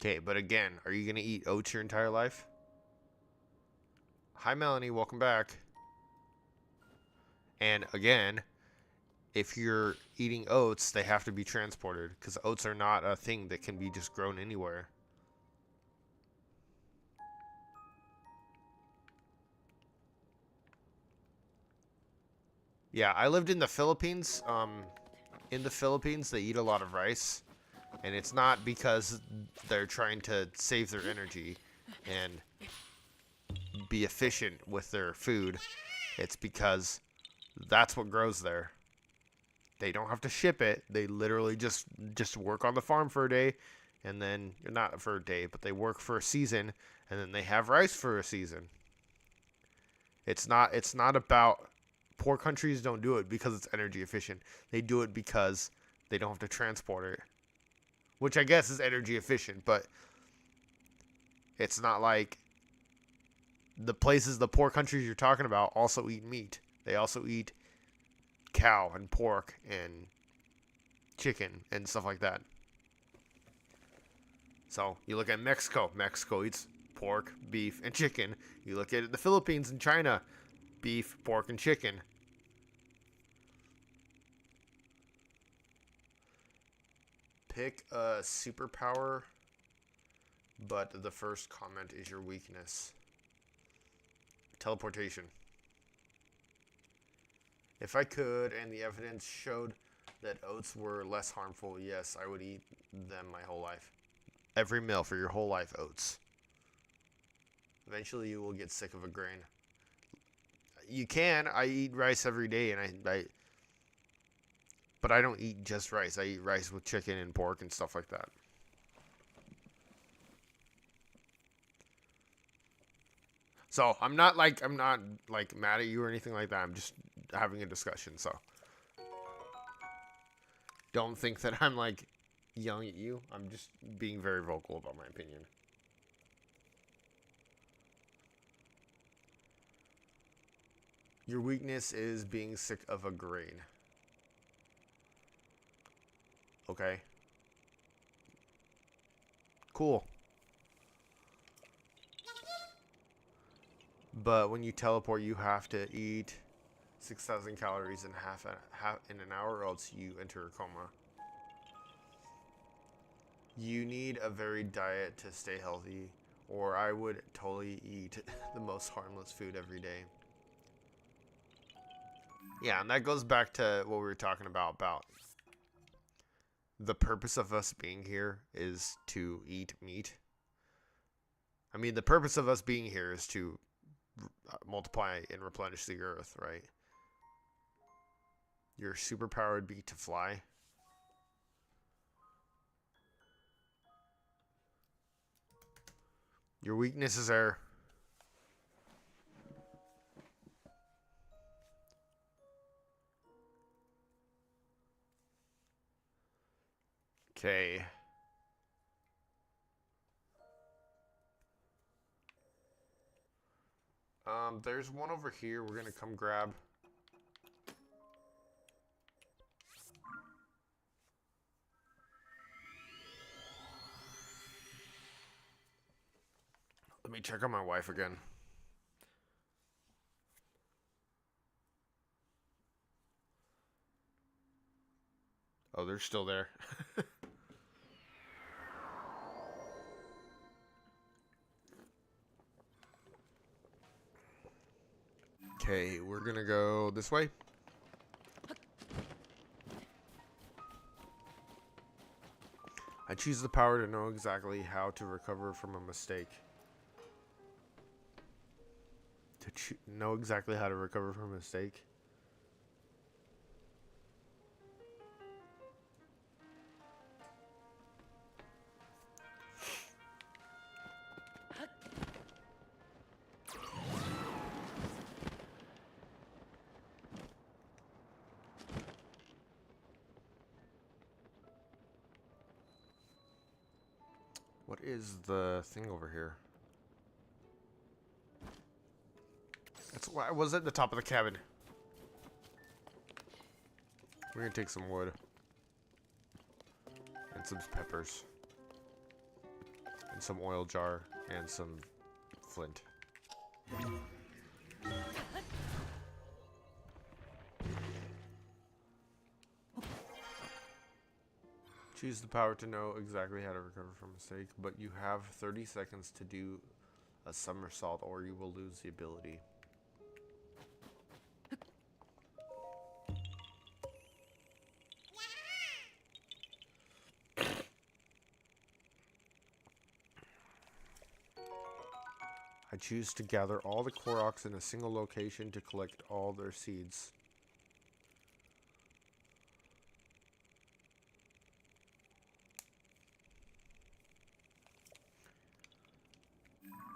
Okay, but again, are you going to eat oats your entire life? Hi, Melanie. Welcome back. And again, if you're eating oats, they have to be transported because oats are not a thing that can be just grown anywhere. Yeah, I lived in the Philippines. In the Philippines, they eat a lot of rice. And it's not because they're trying to save their energy and be efficient with their food. It's because that's what grows there. They don't have to ship it. They literally just work on the farm for a day, and then not for a day, but they work for a season, and then they have rice for a season. It's not about poor countries don't do it because it's energy efficient. They do it because they don't have to transport it, which I guess is energy efficient, but it's not like the poor countries you're talking about also eat meat. They also eat cow and pork and chicken and stuff like that. So you look at Mexico. Mexico eats pork, beef, and chicken. You look at the Philippines and China. Beef, pork, and chicken. Pick a superpower, but the first comment is your weakness. Teleportation. If I could, and the evidence showed that oats were less harmful, yes, I would eat them my whole life. Every meal for your whole life, oats. Eventually, you will get sick of a grain. You can. I eat rice every day, and but I don't eat just rice. I eat rice with chicken and pork and stuff like that. So I'm not like mad at you or anything like that. I'm just having a discussion. So don't think that I'm like yelling at you. I'm just being very vocal about my opinion. Your weakness is being sick of a grain. Okay. Cool. But when you teleport, you have to eat 6,000 calories in in an hour, or else you enter a coma. You need a varied diet to stay healthy, or I would totally eat the most harmless food every day. Yeah, and that goes back to what we were talking about the purpose of us being here is to eat meat. I mean, the purpose of us being here is to multiply and replenish the earth, right? Your superpower would be to fly. Your weakness is air. Okay. There's one over here we're gonna come grab. Let me check on my wife again. Oh, they're still there. Okay, we're gonna go this way. I choose the power to know exactly how to recover from a mistake. To know exactly how to recover from a mistake. What is the thing over here? That's why I was at the top of the cabin. We're gonna take some wood and some peppers. some oil jar and some flint. Choose the power to know exactly how to recover from a mistake, but you have 30 seconds to do a somersault or you will lose the ability. I choose to gather all the Koroks in a single location to collect all their seeds.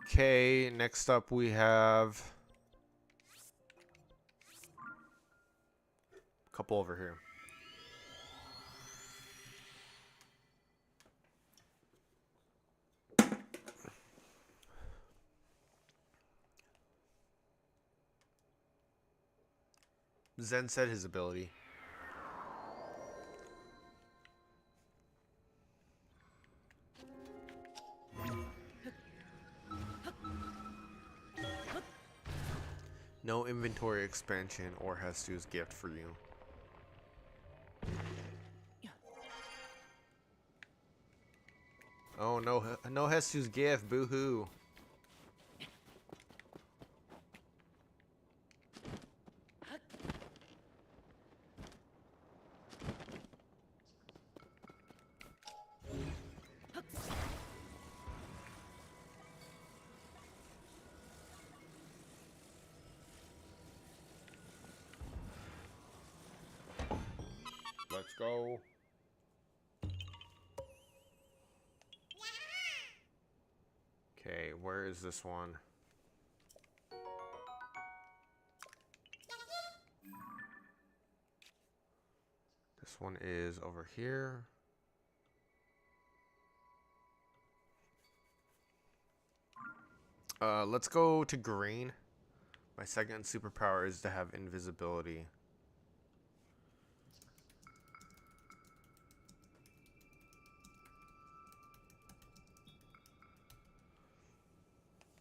Okay, next up we have a couple over here. Zen said his ability. No inventory expansion or Hestu's gift for you. Oh no, no Hestu's gift, boo-hoo. Let's go. Okay, where is this one? This one is over here. Let's go to green. My second superpower is to have invisibility.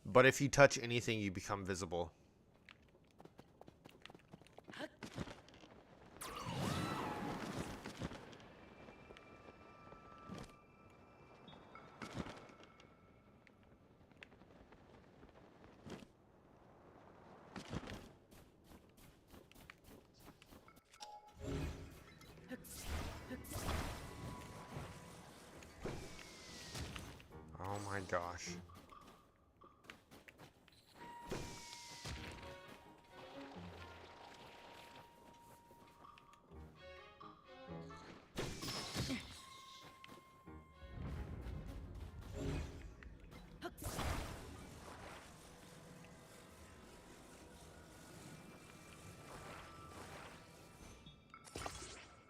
But if you touch anything, you become visible. Oh my gosh.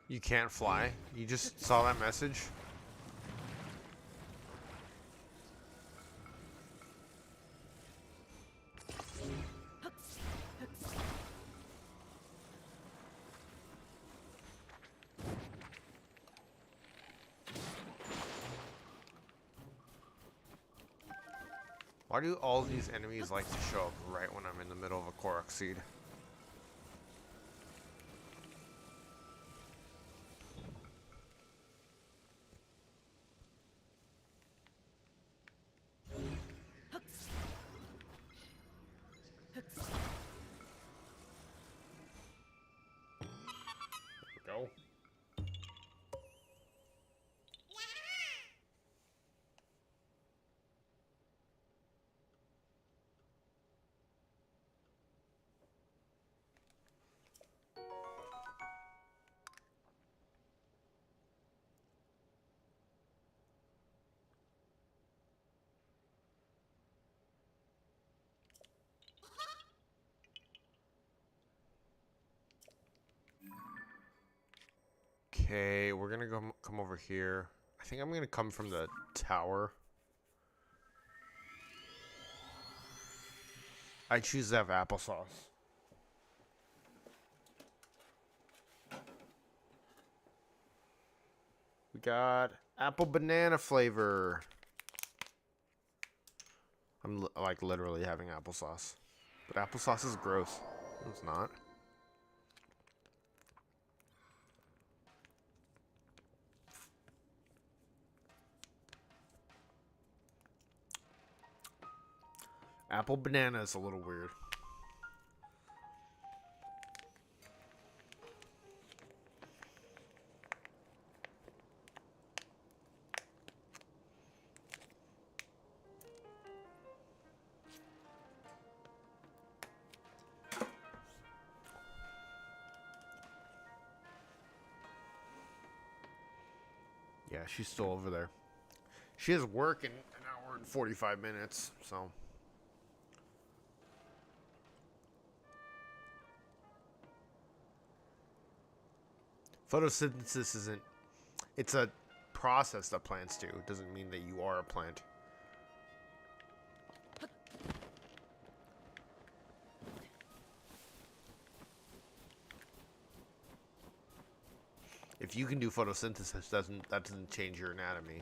You can't fly? You just saw that message? Why do all these enemies like to show up right when I'm in the middle of a Korok seed? Go. Okay, we're gonna go come over here. I think I'm gonna come from the tower. I choose to have applesauce. We got apple banana flavor. I'm like literally having applesauce. But applesauce is gross. No, it's not. Apple banana is a little weird. Yeah, she's still over there. She has work in an hour and 45 minutes, so. Photosynthesis isn't. It's a process that plants do. It doesn't mean that you are a plant. If you can do photosynthesis, that doesn't change your anatomy.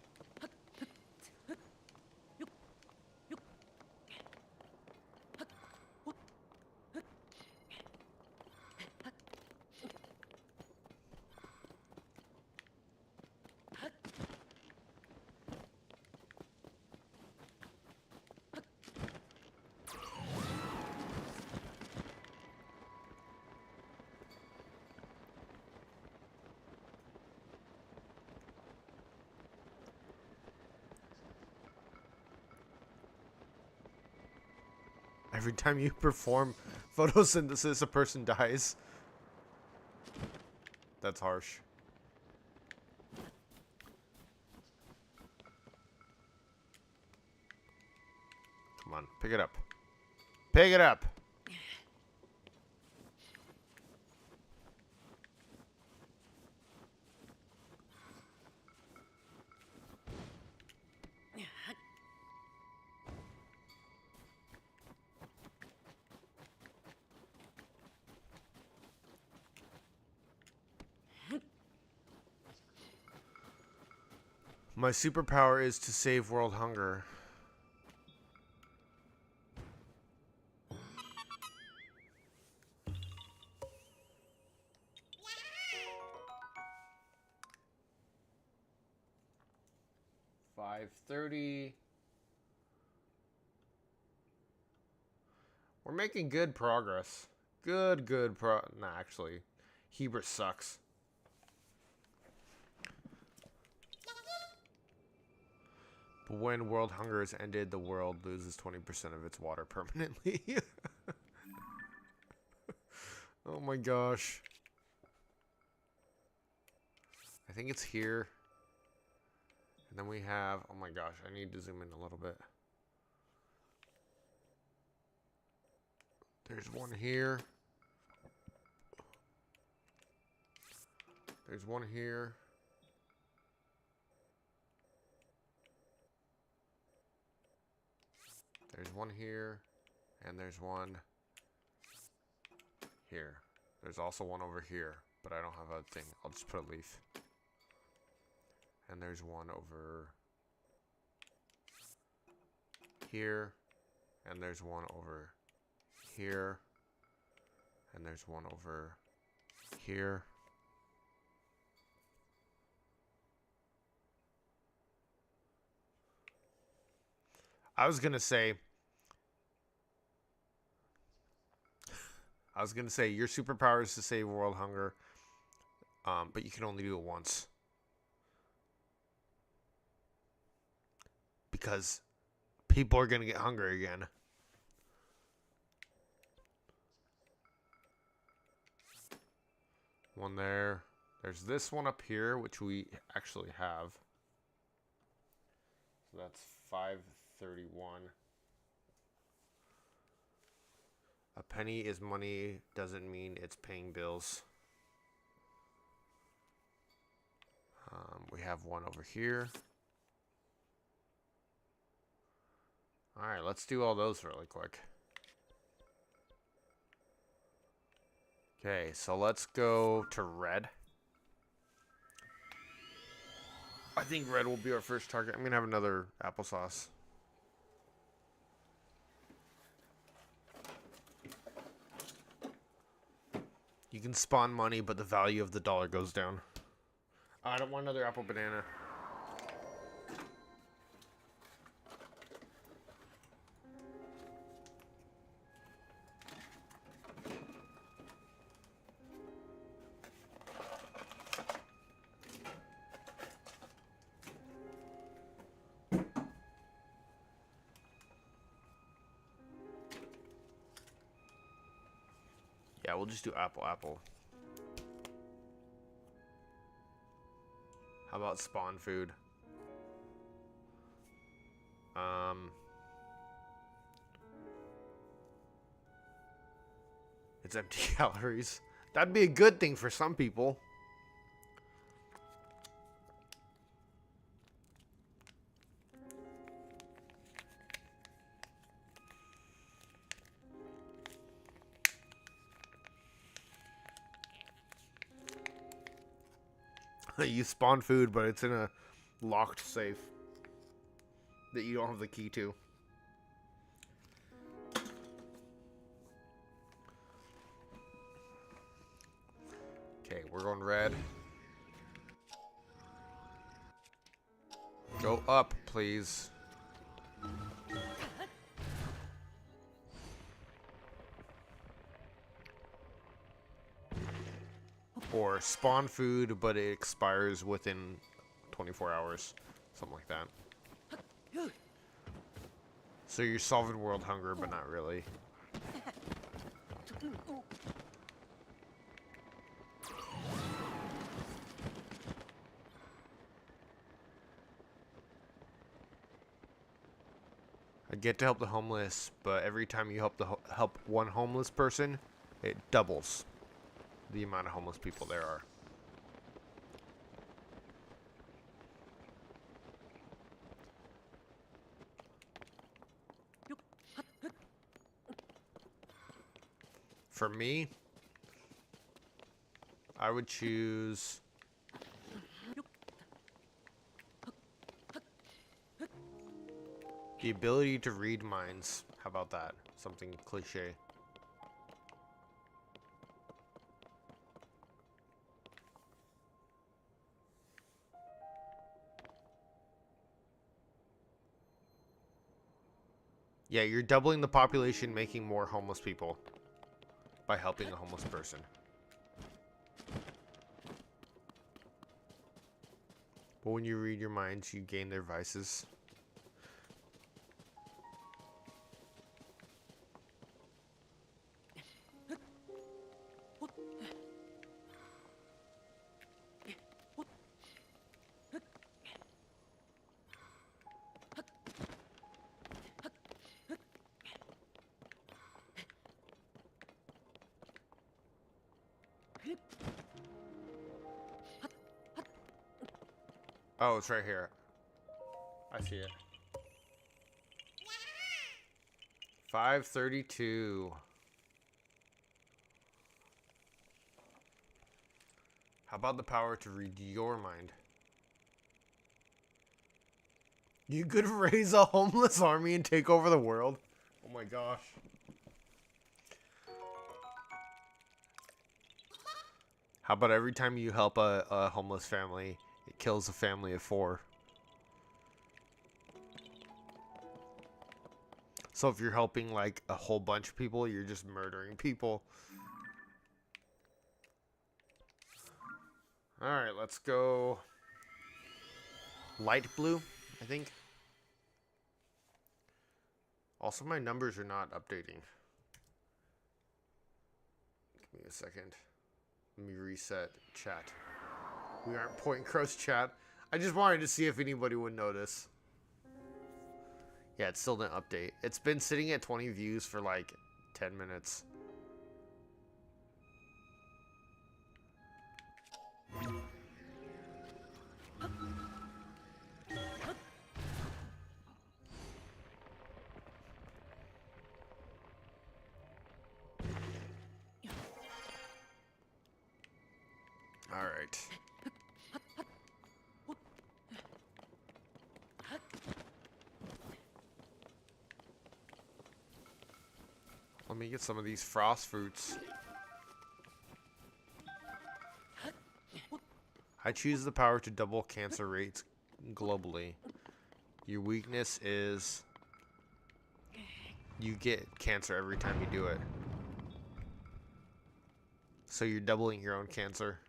Every time you perform photosynthesis, a person dies. That's harsh. Come on, pick it up. Pick it up. My superpower is to save world hunger. $5.30. We're making good progress. Nah, actually. Hebrew sucks. But when world hunger is ended, the world loses 20% of its water permanently. Oh my gosh. I think it's here. And then we have... Oh my gosh, I need to zoom in a little bit. There's one here. There's one here. There's one here. And there's one here. There's also one over here. But I don't have a thing. I'll just put a leaf. And there's one over here. And there's one over here. And there's one over here. I was gonna say your superpower is to save world hunger, but you can only do it once. Because people are gonna get hungry again. One there. There's this one up here, which we actually have. So that's 531. A penny is money doesn't mean it's paying bills. We have one over here. Alright, let's do all those really quick. Okay, so let's go to red. I think red will be our first target. I'm going to have another applesauce. You can spawn money, but the value of the dollar goes down. I don't want another apple banana. Yeah, we'll just do apple, apple. How about spawn food? It's empty calories. That'd be a good thing for some people. You spawn food, but it's in a locked safe that you don't have the key to. Okay, we're going red. Go up, please. Or spawn food, but it expires within 24 hours. Something like that. So you're solving world hunger, but not really. I get to help the homeless, but every time you help one homeless person, it doubles the amount of homeless people there are. For me, I would choose the ability to read minds. How about that? Something cliche. Yeah, you're doubling the population, making more homeless people by helping a homeless person. But when you read your minds, you gain their vices. Oh, it's right here. I see it. 532. How about the power to read your mind? You could raise a homeless army and take over the world. Oh my gosh. How about every time you help a homeless family, it kills a family of 4? So if you're helping like a whole bunch of people, you're just murdering people. Alright, let's go light blue, I think. Also, my numbers are not updating. Give me a second. Let me reset chat. We aren't point cross chat. I just wanted to see if anybody would notice. Yeah, it still didn't update. It's been sitting at 20 views for like 10 minutes. All right. Let me get some of these frost fruits. I choose the power to double cancer rates globally. Your weakness is you get cancer every time you do it. So you're doubling your own cancer.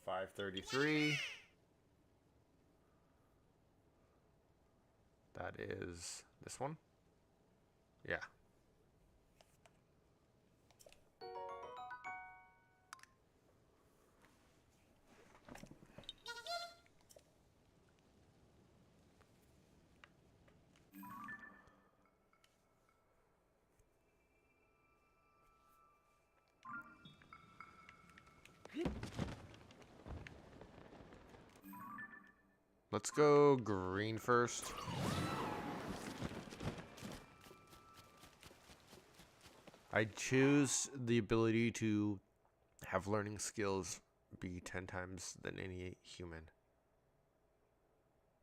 $533. That is this one? Yeah. Let's go green first. I choose the ability to have learning skills be 10 times than any human.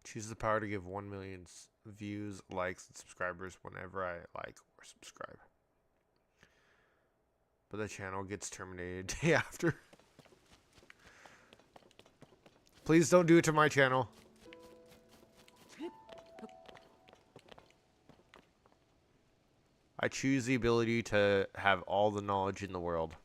Choose the power to give 1 million views, likes, and subscribers whenever I like or subscribe. But the channel gets terminated day after. Please don't do it to my channel. I choose the ability to have all the knowledge in the world.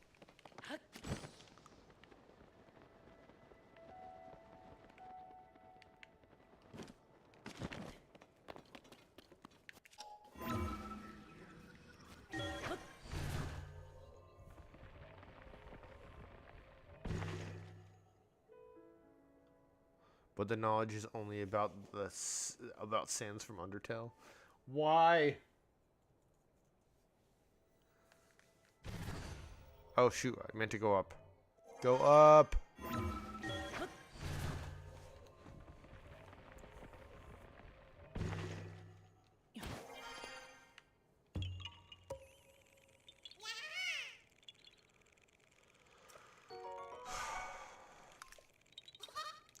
But the knowledge is only about about Sans from Undertale. Why? Oh shoot, I meant to go up. Go up!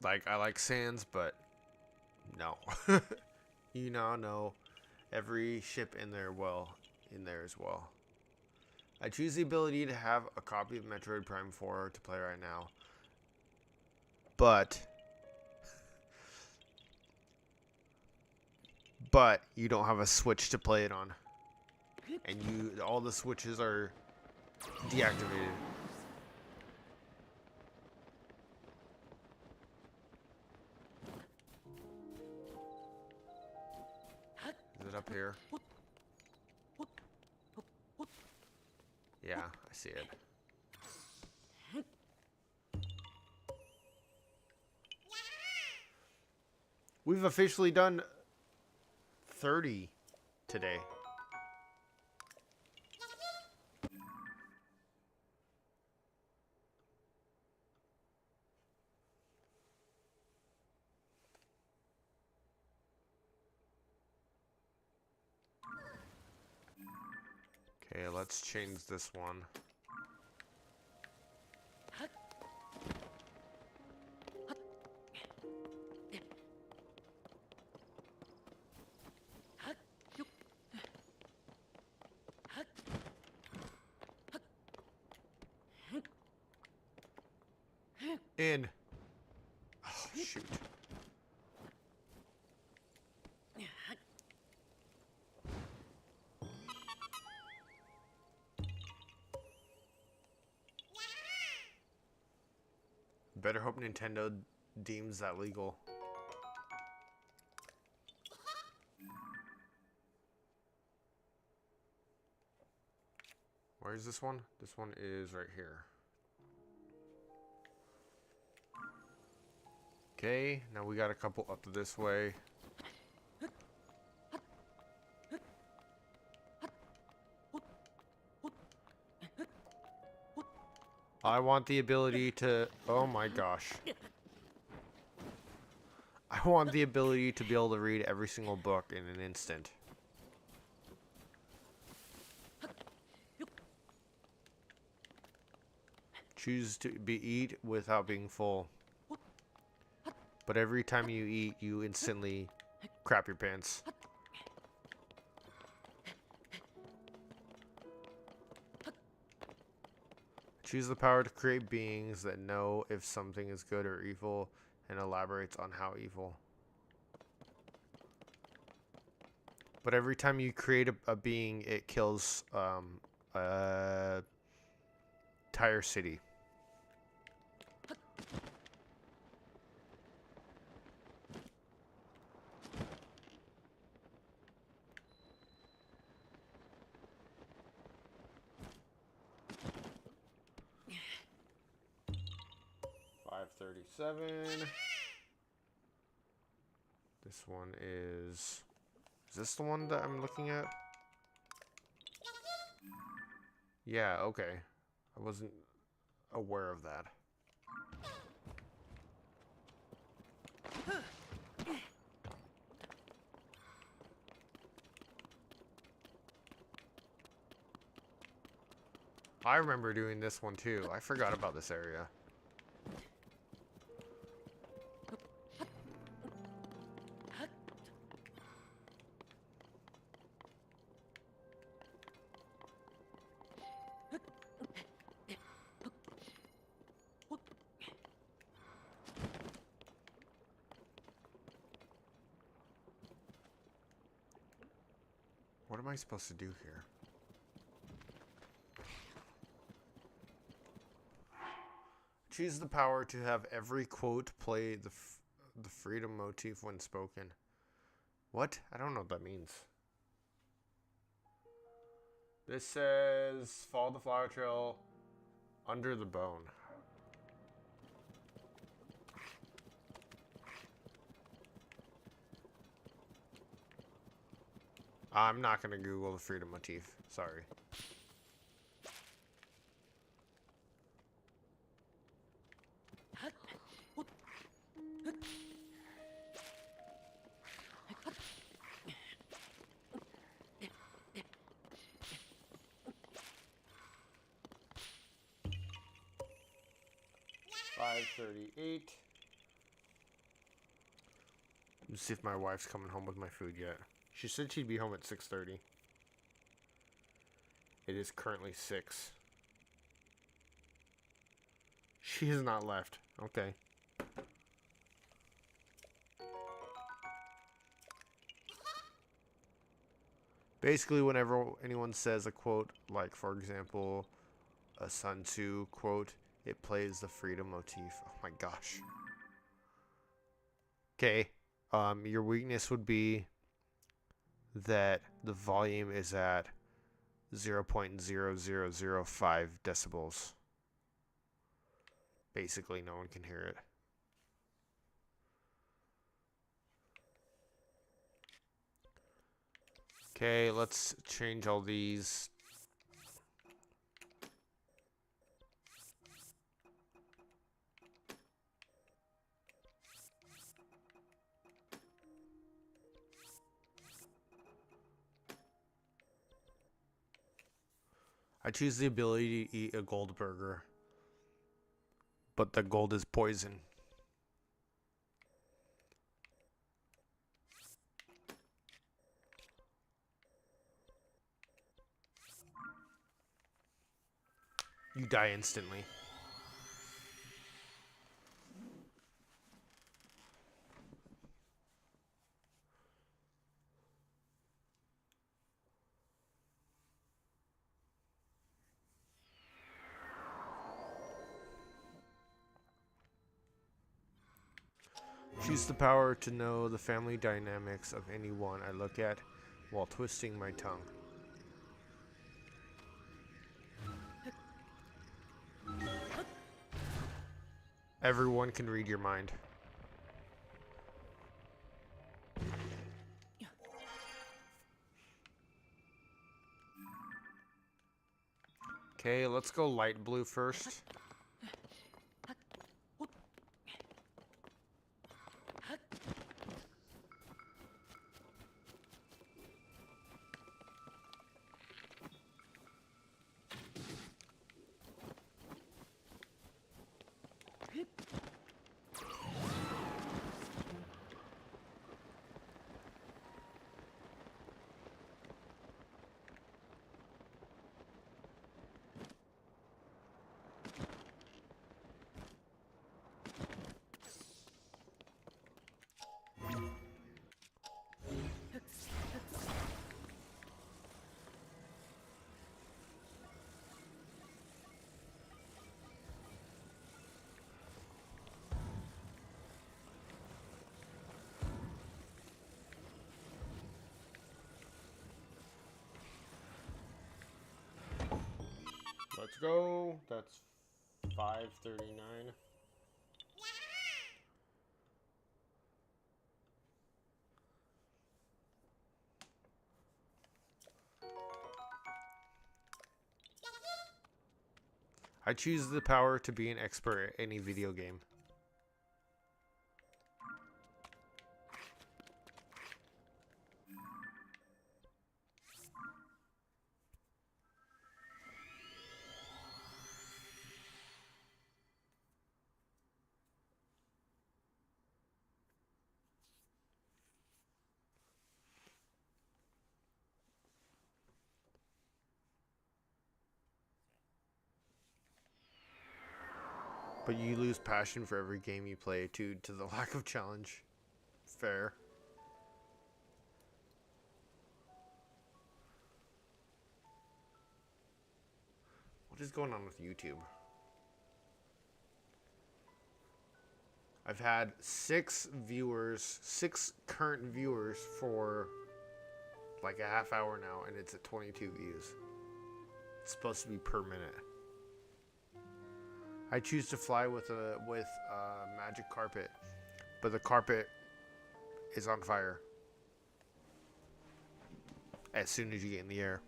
Like, I like Sans, but no. You now know every ship in there as well. I choose the ability to have a copy of Metroid Prime 4 to play right now. But you don't have a Switch to play it on. And all the switches are deactivated. Is it up here? Yeah, I see it. We've officially done 30 today. Okay, let's change this one. In. Oh, shoot. Better hope Nintendo deems that legal. Where's this one? This one is right here. Okay, now we got a couple up this way. I want the ability to... Oh my gosh. I want the ability to be able to read every single book in an instant. Choose to eat without being full. But every time you eat, you instantly crap your pants. Choose the power to create beings that know if something is good or evil and elaborates on how evil. But every time you create a being, it kills a entire city. $537. This one is... Is this the one that I'm looking at? Yeah, okay. I wasn't aware of that. I remember doing this one too. I forgot about this area. What am I supposed to do here? Choose the power to have every quote play the freedom motif when spoken. What? I don't know what that means. This says, follow the flower trail under the bone. I'm not going to Google the freedom motif. Sorry. $538. Let's see if my wife's coming home with my food yet. She said she'd be home at 6:30. It is currently 6. She has not left. Okay. Basically, whenever anyone says a quote, like, for example, a Sun Tzu quote, it plays the freedom motif. Oh my gosh. Okay. Your weakness would be that the volume is at 0.0005 decibels. Basically, no one can hear it. Okay, let's change all these. I choose the ability to eat a gold burger, but the gold is poison. You die instantly. Choose the power to know the family dynamics of anyone I look at while twisting my tongue. Everyone can read your mind. Okay, let's go light blue first. go. That's 539. I choose the power to be an expert at any video game. But you lose passion for every game you play due to the lack of challenge. Fair. What is going on with YouTube? I've had 6 current viewers for like a half hour now, and it's at 22 views. It's supposed to be per minute. I choose to fly with a magic carpet, but the carpet is on fire as soon as you get in the air.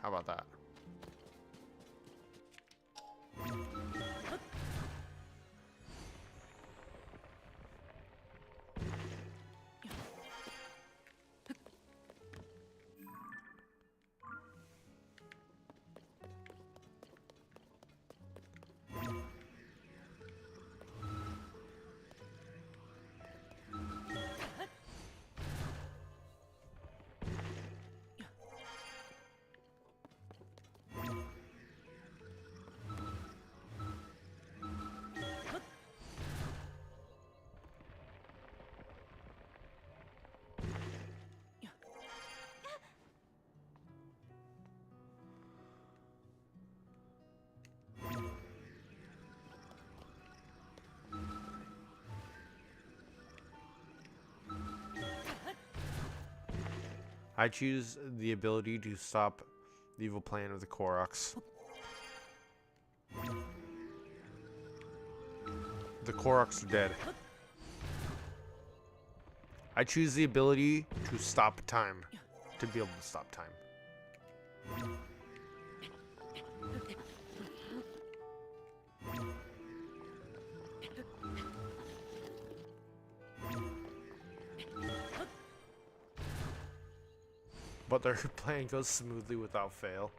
How about that? I choose the ability to stop the evil plan of the Koroks. The Koroks are dead. I choose the ability to stop time. To be able to stop time. But their plan goes smoothly without flaw.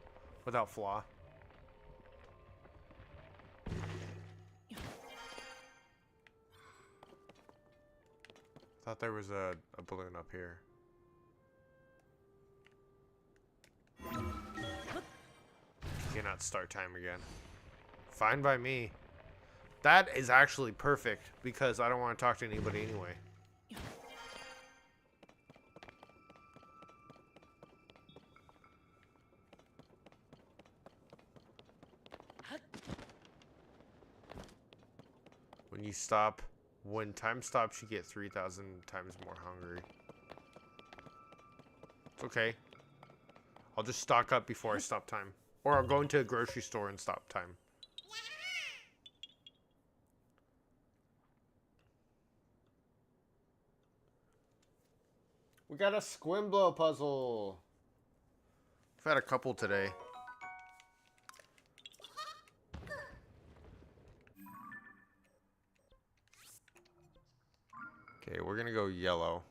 Thought there was a balloon up here. You cannot start time again. Fine by me. That is actually perfect because I don't want to talk to anybody anyway. When time stops, you get 3,000 times more hungry. It's okay. I'll just stock up before I stop time. Or I'll go into a grocery store and stop time. We got a Squimblow puzzle. I've had a couple today. Okay, we're gonna go yellow.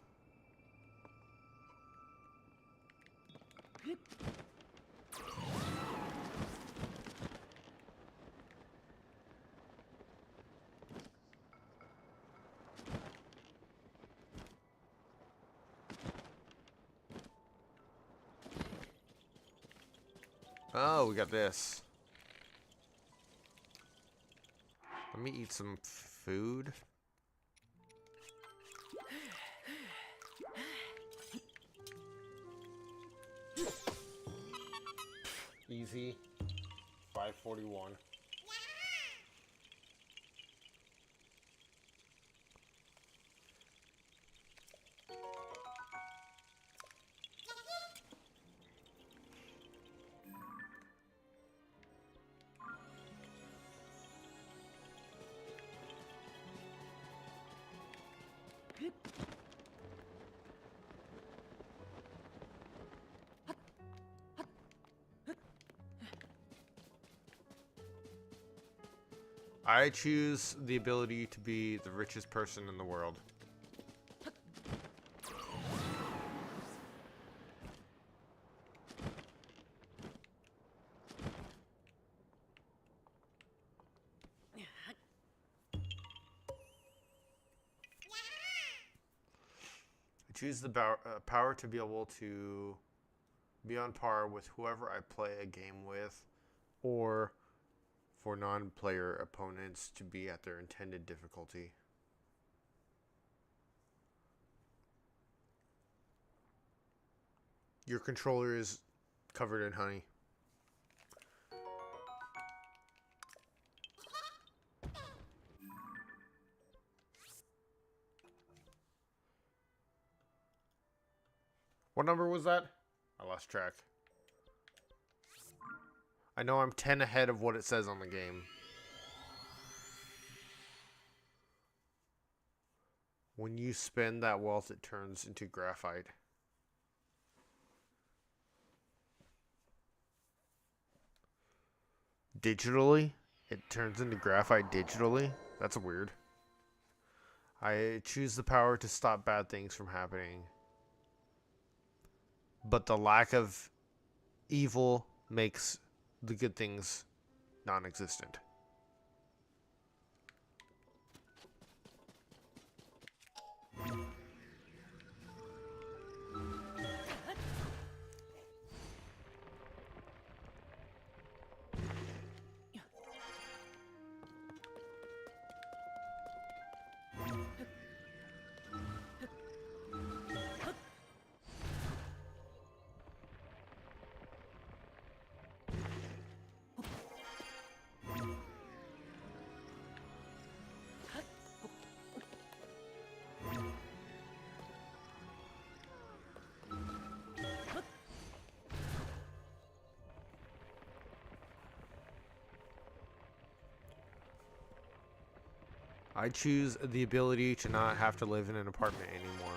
Oh, we got this. Let me eat some food. Easy. 541. I choose the ability to be the richest person in the world. I choose the power to be able to be on par with whoever I play a game with, or for non-player opponents to be at their intended difficulty. Your controller is covered in honey. What number was that? I lost track. I know I'm 10 ahead of what it says on the game. When you spend that wealth, it turns into graphite. Digitally? It turns into graphite digitally? That's weird. I choose the power to stop bad things from happening. But the lack of evil makes the good things non-existent. I choose the ability to not have to live in an apartment anymore.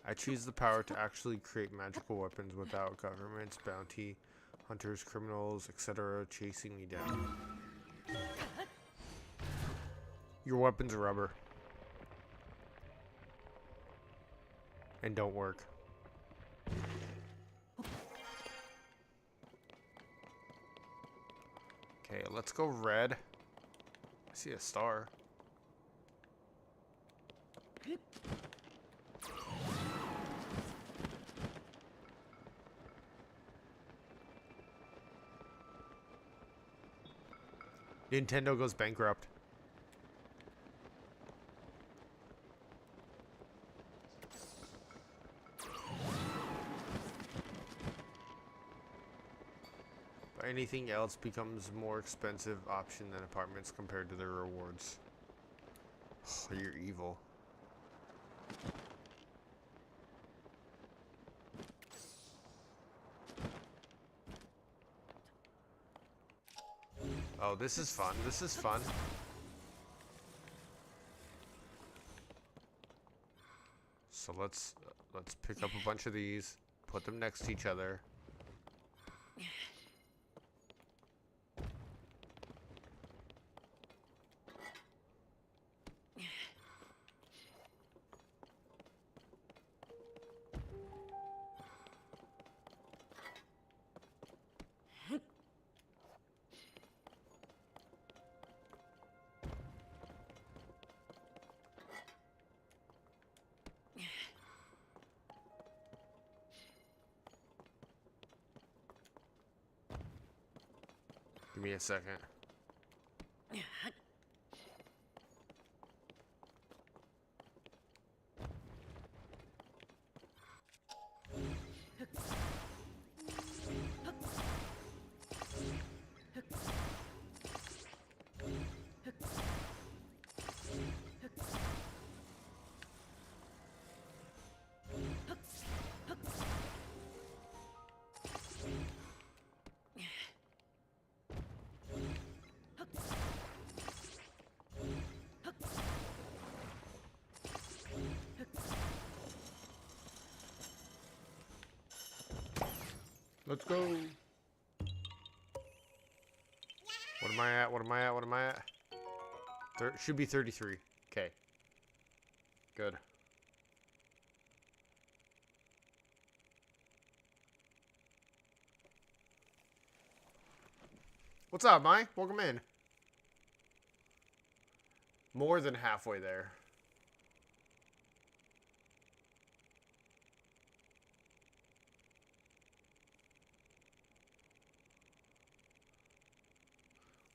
I choose the power to actually create magical weapons without governments, bounty hunters, criminals, etc. chasing me down. Your weapons are rubber. And don't work. Okay, let's go red. I see a star. Nintendo goes bankrupt. Anything else becomes a more expensive option than apartments compared to their rewards. Oh, you're evil. Oh, this is fun. This is fun. So let's pick up a bunch of these, put them next to each other. Give me a second. Let's go. am I at? What am I at? What am I at? Should be 33. Okay. Good. What's up, Mai? Welcome in. More than halfway there.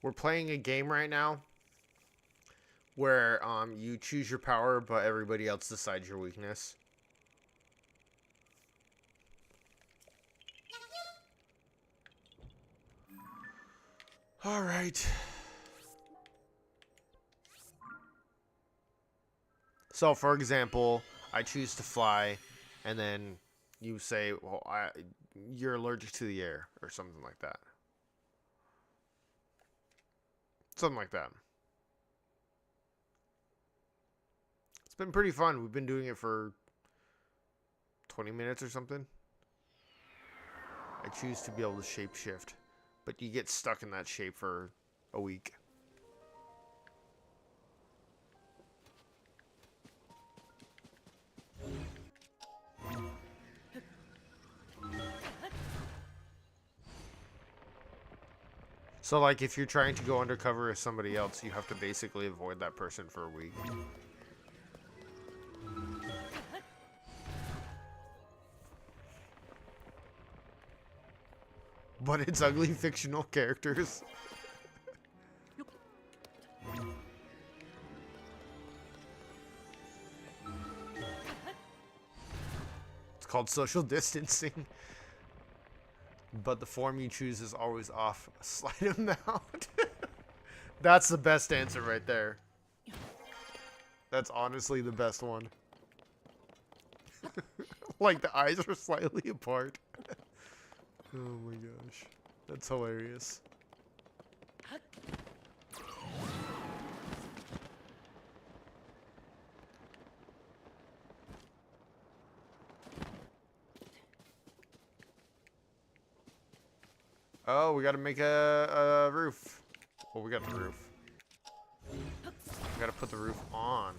We're playing a game right now where you choose your power, but everybody else decides your weakness. All right. So, for example, I choose to fly, and then you say, well, you're allergic to the air, or something like that. Something like that. It's been pretty fun. We've been doing it for 20 minutes or something. I choose to be able to shapeshift, but you get stuck in that shape for a week. So, like, if you're trying to go undercover as somebody else, you have to basically avoid that person for a week. But it's ugly fictional characters. It's called social distancing. But the form you choose is always off a slight amount. That's the best answer right there. That's honestly the best one. Like the eyes are slightly apart. Oh my gosh. That's hilarious. Oh, we gotta make a roof. Well, we got the roof. We gotta put the roof on.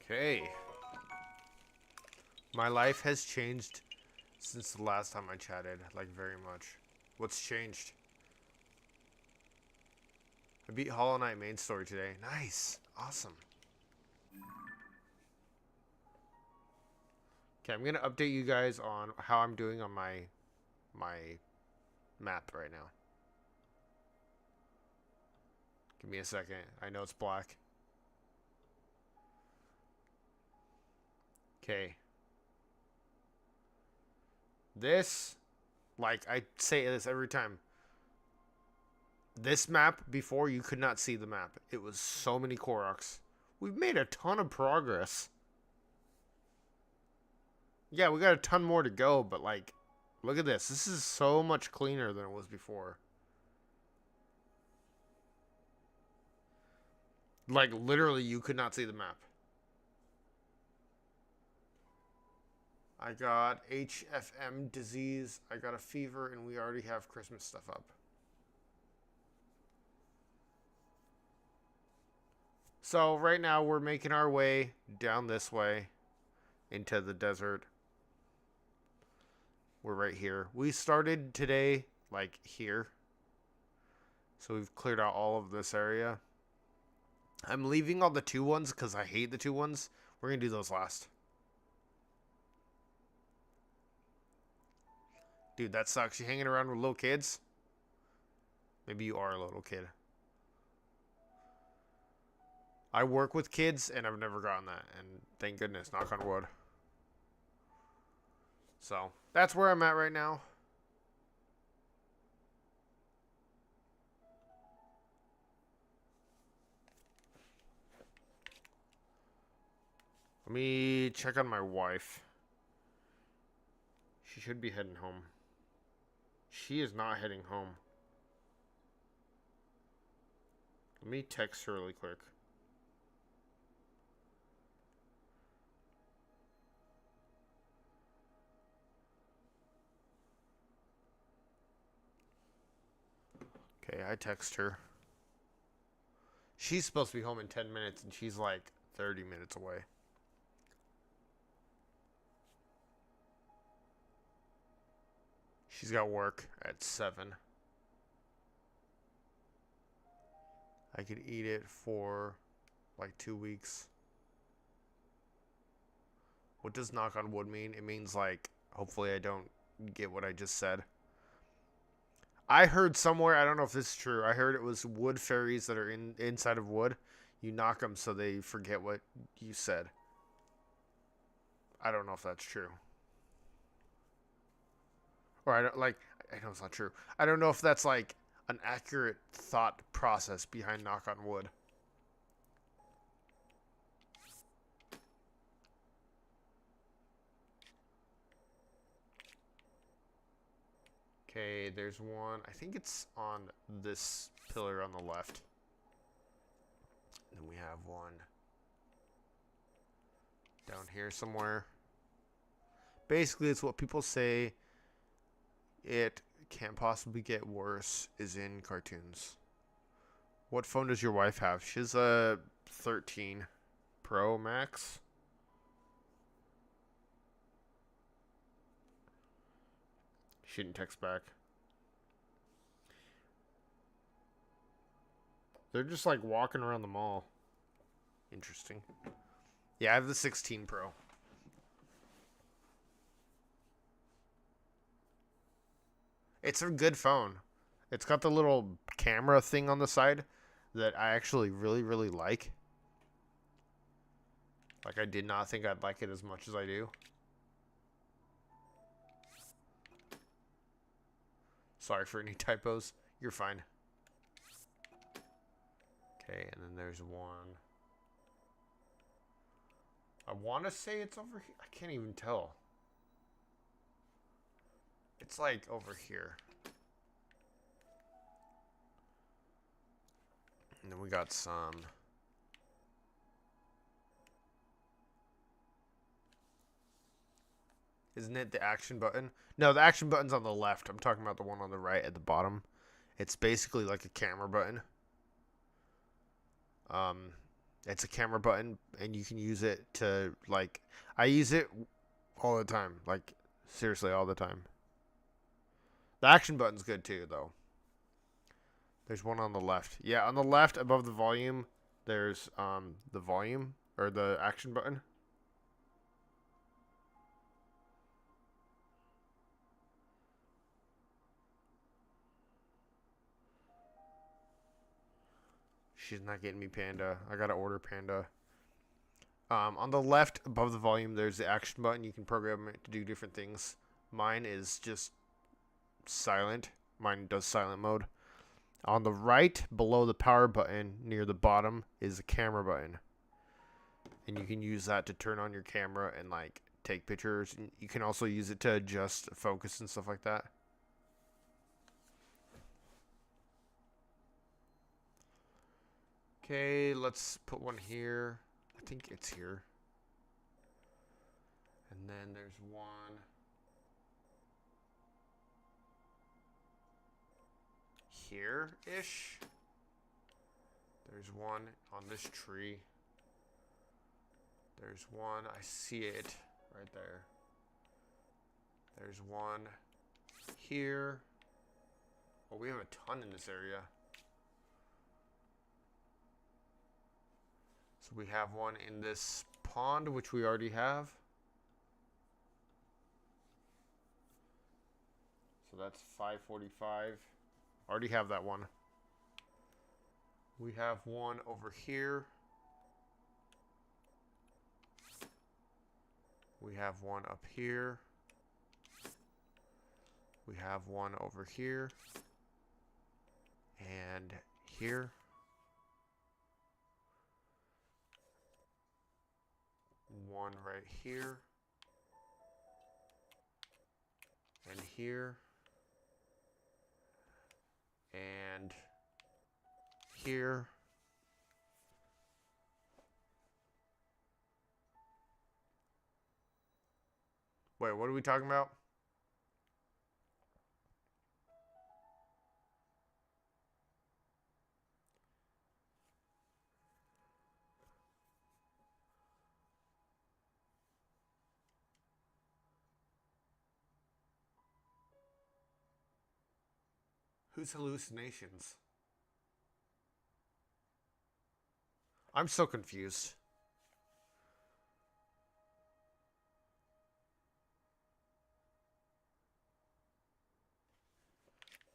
Okay. My life has changed since the last time I chatted, like very much. What's changed? I beat Hollow Knight main story today. Nice. Awesome. Okay, I'm gonna update you guys on how I'm doing on my map right now. Give me a second. I know it's black. Okay. This, like I say this every time. This map, before you could not see the map. It was so many Koroks. We've made a ton of progress. Yeah, we got a ton more to go, but like, look at this. This is so much cleaner than it was before. Like, literally, you could not see the map. I got HFM disease. I got a fever, and we already have Christmas stuff up. So right now we're making our way down this way into the desert. We're right here. We started today like here. So we've cleared out all of this area. I'm leaving all the 2-1s because I hate the 2-1s. We're going to do those last. Dude, that sucks. You hanging around with little kids? Maybe you are a little kid. I work with kids, and I've never gotten that. And thank goodness, knock on wood. So, that's where I'm at right now. Let me check on my wife. She should be heading home. She is not heading home. Let me text her really quick. Okay, I text her. She's supposed to be home in 10 minutes, and she's like 30 minutes away. She's got work at 7. I could eat it for like 2 weeks. What does knock on wood mean? It means like, hopefully I don't get what I just said. I heard somewhere, I don't know if this is true, I heard it was wood fairies that are inside of wood. You knock them so they forget what you said. I don't know if that's true. Or I don't like, I know it's not true. I don't know if that's like an accurate thought process behind knock on wood. Okay, there's one. I think it's on this pillar on the left. Then we have one down here somewhere. Basically, it's what people say it can't possibly get worse is in cartoons. What phone does your wife have? She's a 13 Pro Max. She didn't text back. They're just like walking around the mall. Interesting. Yeah, I have the 16 Pro. It's a good phone. It's got the little camera thing on the side that I actually really, really like. Like, I did not think I'd like it as much as I do. Sorry for any typos. You're fine. Okay, and then there's one. I want to say it's over here. I can't even tell. It's like over here. And then we got some. Isn't it the action button? No, the action button's on the left. I'm talking about the one on the right at the bottom. It's basically like a camera button. It's a camera button, and you can use it to, like, I use it all the time. Like, seriously, all the time. The action button's good, too, though. There's one on the left. Yeah, on the left, above the volume, there's, the volume, or the action button. She's not getting me Panda. I gotta order Panda. On the left, above the volume, there's the action button. You can program it to do different things. Mine is just silent. Mine does silent mode. On the right, below the power button, near the bottom, is the camera button. And you can use that to turn on your camera and, like, take pictures. And you can also use it to adjust focus and stuff like that. Okay, let's put one here. I think it's here. And then there's one here-ish. There's one on this tree. There's one, I see it right there. There's one here. Oh, we have a ton in this area. So we have one in this pond, which we already have. So that's 545. Already have that one. We have one over here. We have one up here. We have one over here. And here. One right here. And here. And here. Wait, what are we talking about? Whose hallucinations? I'm so confused.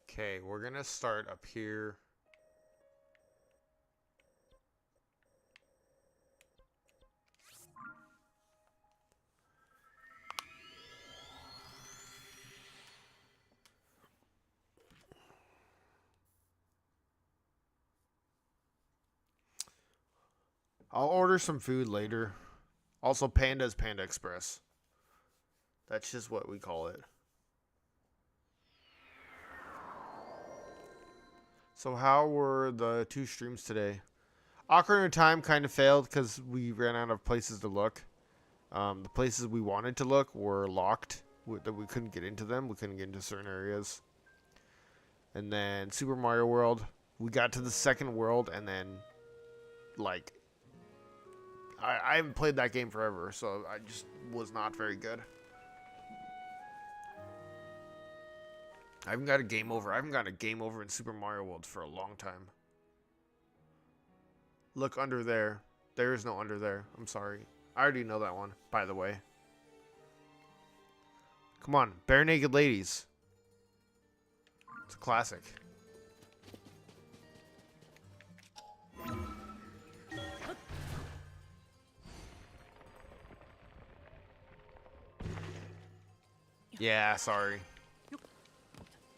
Okay, we're gonna start up here. I'll order some food later. Also, Panda's Panda Express. That's just what we call it. So how were the 2 streams today? Ocarina of Time kind of failed because we ran out of places to look. The places we wanted to look were locked. That we couldn't get into them. We couldn't get into certain areas. And then Super Mario World. We got to the second world and then, like, I haven't played that game forever, so I just was not very good. I haven't got a game over. I haven't got a game over in Super Mario World for a long time. Look under there. There is no under there. I'm sorry. I already know that one, by the way. Come on, Bare Naked Ladies. It's a classic. Yeah, sorry.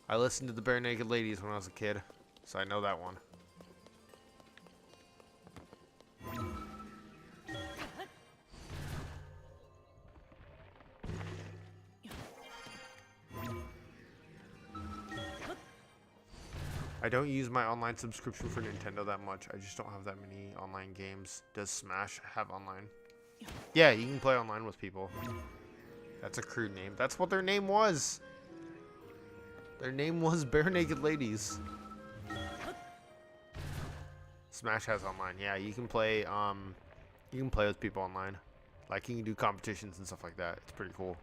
I listened to the Bare Naked Ladies when I was a kid, so I know that one. I don't use my online subscription for Nintendo that much. I just don't have that many online games. Does Smash have online? Yeah, you can play online with people. That's a crude name. That's what their name was. Their name was Bare Naked Ladies. Smash has online. Yeah, you can play with people online. Like, you can do competitions and stuff like that. It's pretty cool.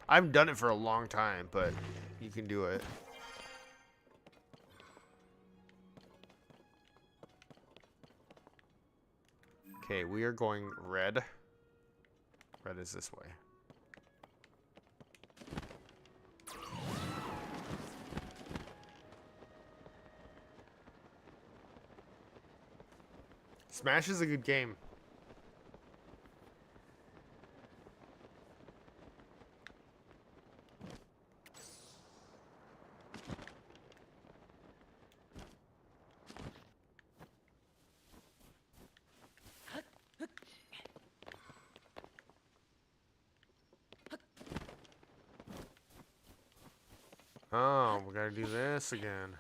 I haven't done it for a long time, but you can do it. Okay, we are going red. Red is this way. Smash is a good game. Oh, we gotta do this again.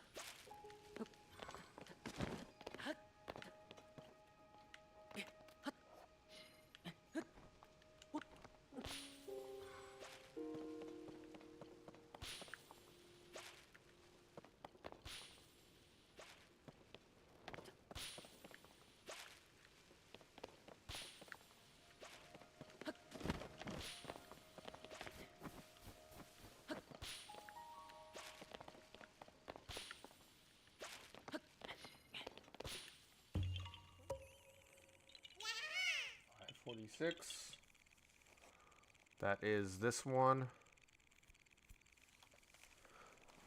.46. That is this one.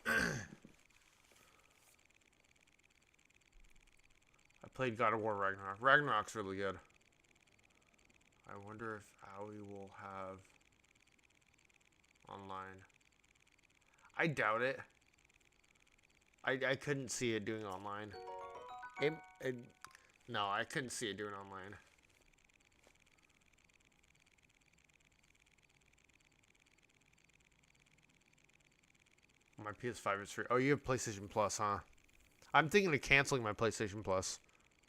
I played God of War Ragnarok. Ragnarok's really good. I wonder if Aoi will have online. I doubt it. I couldn't see it doing online. No, I couldn't see it doing online. My PS5 is free. Oh, you have PlayStation Plus, huh? I'm thinking of canceling my PlayStation Plus.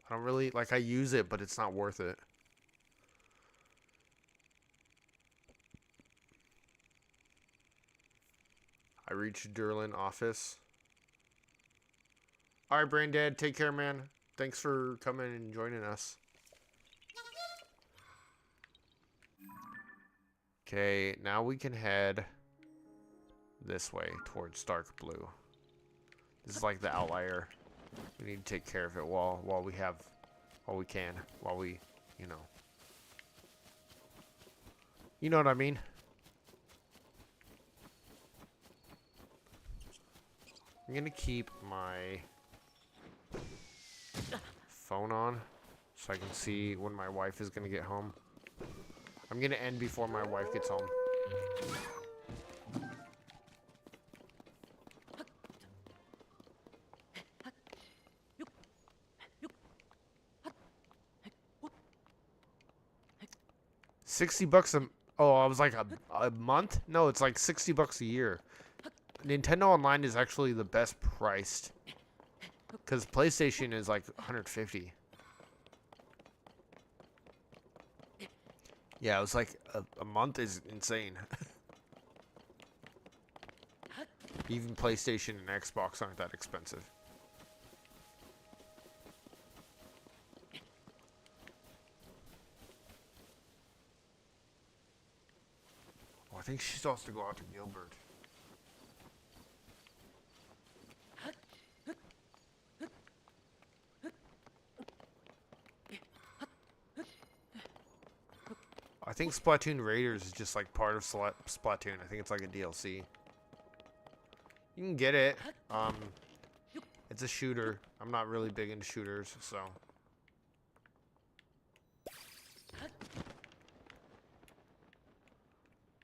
I don't really, like, I use it, but it's not worth it. I reached Derlin office. All right, Brain Dad, take care, man. Thanks for coming and joining us. Okay, now we can head this way towards dark blue. This is like the outlier. We need to take care of it while we can, you know what I mean. I'm gonna keep my phone on so I can see when my wife is gonna get home. I'm gonna end before my wife gets home. $60 oh, I was like a month? No, it's like $60 a year. Nintendo Online is actually the best priced. Because PlayStation is like $150. Yeah, it was like a month is insane. Even PlayStation and Xbox aren't that expensive. Oh, I think she's supposed to go out to Gilbert. I think Splatoon Raiders is just like part of Splatoon. I think it's like a DLC. You can get it. It's a shooter. I'm not really big into shooters, so.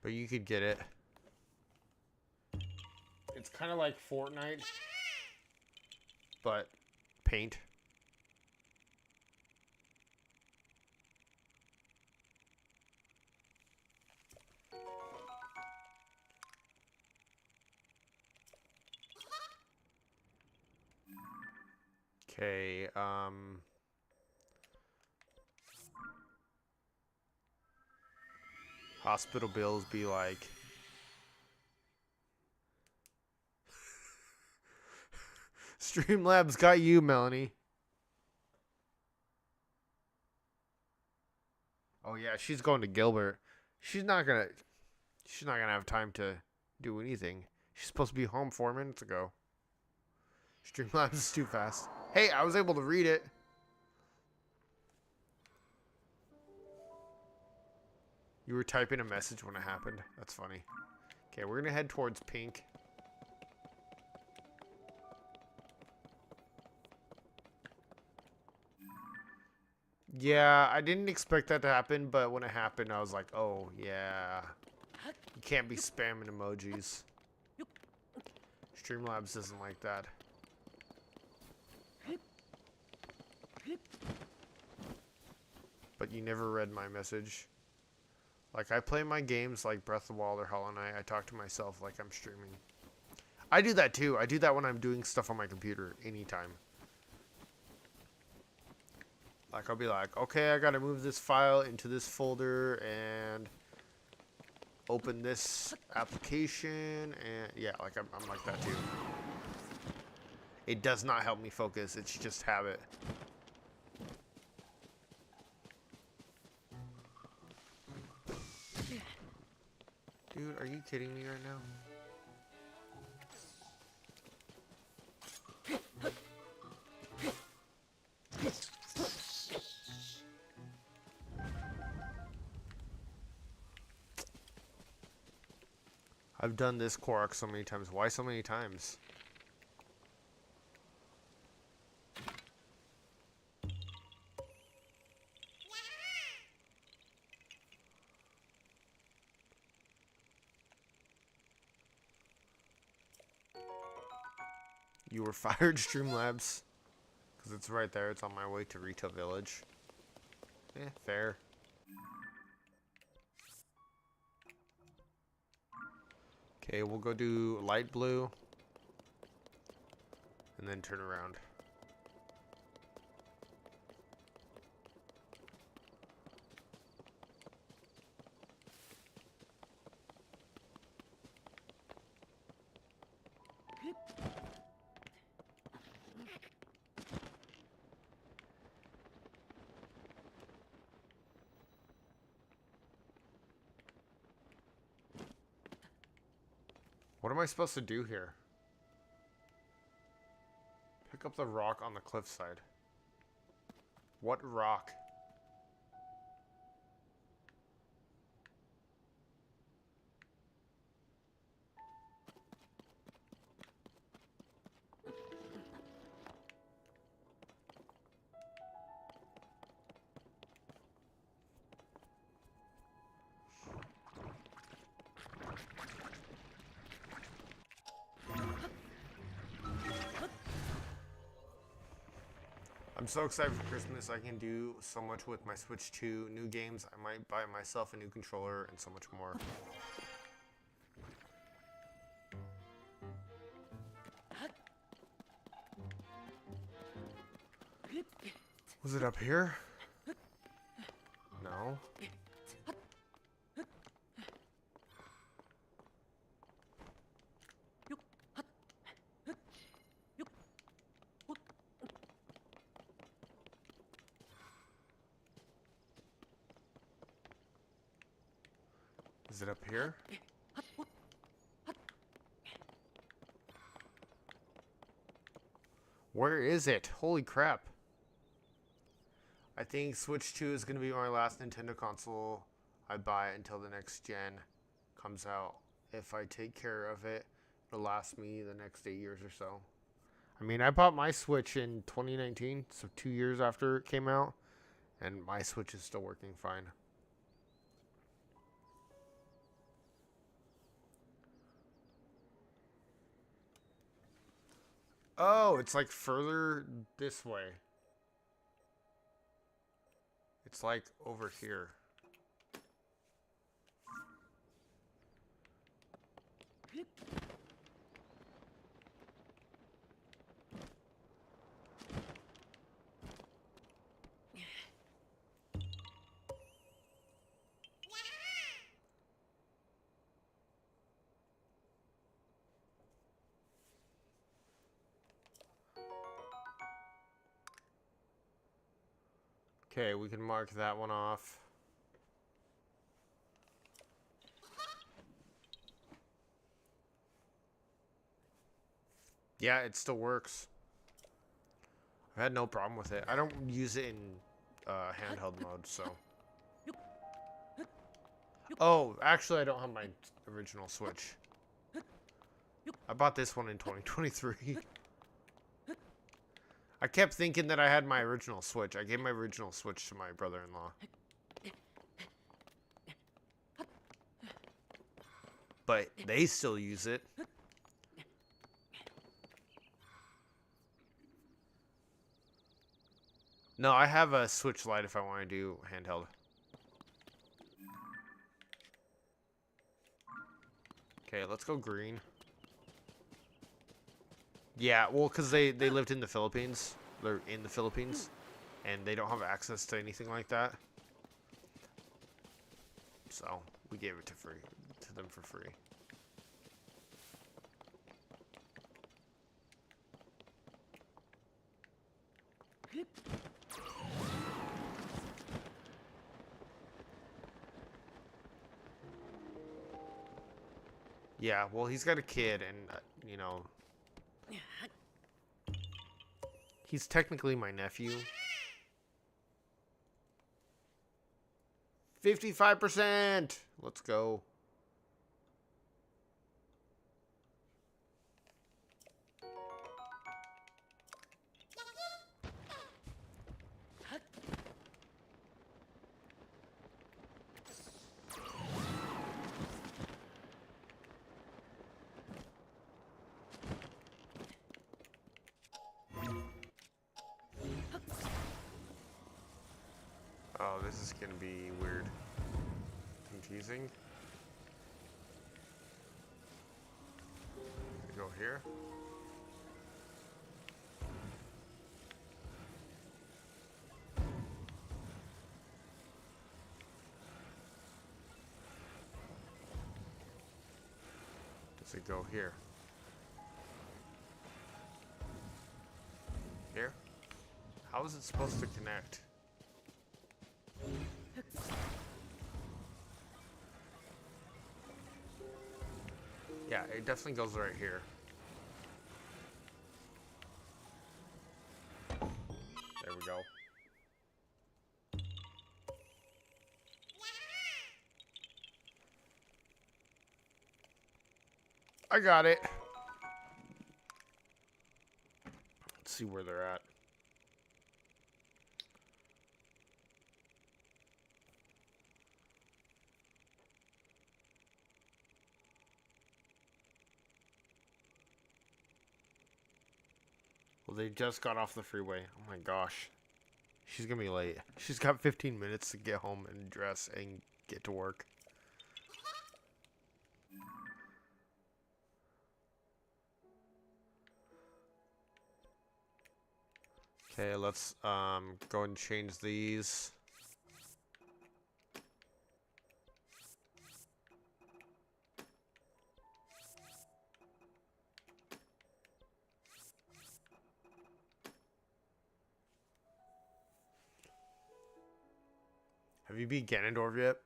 But you could get it. It's kind of like Fortnite, but paint. Okay, hospital bills be like Streamlabs got you, Melanie. Oh yeah, she's going to Gilbert. She's not gonna have time to do anything. She's supposed to be home 4 minutes ago. Streamlabs is too fast. Hey, I was able to read it. You were typing a message when it happened. That's funny. Okay, we're gonna head towards pink. Yeah, I didn't expect that to happen, but when it happened, I was like, oh, yeah. You can't be spamming emojis. Streamlabs doesn't like that. But you never read my message. Like, I play my games like Breath of the Wild or Hollow Knight. I talk to myself like I'm streaming. I do that too. I do that when I'm doing stuff on my computer anytime. Like, I'll be like, okay, I gotta move this file into this folder and open this application. And yeah, like I'm like that too. It does not help me focus. It's just habit. Dude, are you kidding me right now? I've done this Koroks so many times. Why so many times? You were fired, Streamlabs. Because it's right there. It's on my way to Retail Village. Fair. Okay, we'll go do light blue. And then turn around. What am I supposed to do here? Pick up the rock on the cliffside. What rock? I'm so excited for Christmas. I can do so much with my Switch 2. New games. I might buy myself a new controller and so much more. Was it up here? No. Is it up here? Where is it? Holy crap. I think Switch 2 is going to be my last Nintendo console I buy until the next gen comes out. If I take care of it, it'll last me the next 8 years or so. I mean, I bought my Switch in 2019, so 2 years after it came out, and my Switch is still working fine. Oh, it's like further this way. It's like over here. Okay, we can mark that one off. Yeah, it still works. I had no problem with it. I don't use it in handheld mode, so. Oh, actually, I don't have my original Switch. I bought this one in 2023. I kept thinking that I had my original Switch. I gave my original Switch to my brother-in-law. But they still use it. No, I have a Switch Lite if I want to do handheld. Okay, let's go green. Yeah, well, because they lived in the Philippines. They're in the Philippines. And they don't have access to anything like that. So, we gave it to them for free. Yeah, well, he's got a kid, and, you know, he's technically my nephew. 55%! Let's go. Oh, this is gonna be weird. Confusing. Go here. Does it go here? How is it supposed to connect? Yeah, it definitely goes right here. There we go. I got it. Let's see where they're at. Well, they just got off the freeway. Oh my gosh. She's gonna be late. She's got 15 minutes to get home and dress and get to work. Okay, let's go and change these. Have you beat Ganondorf yet?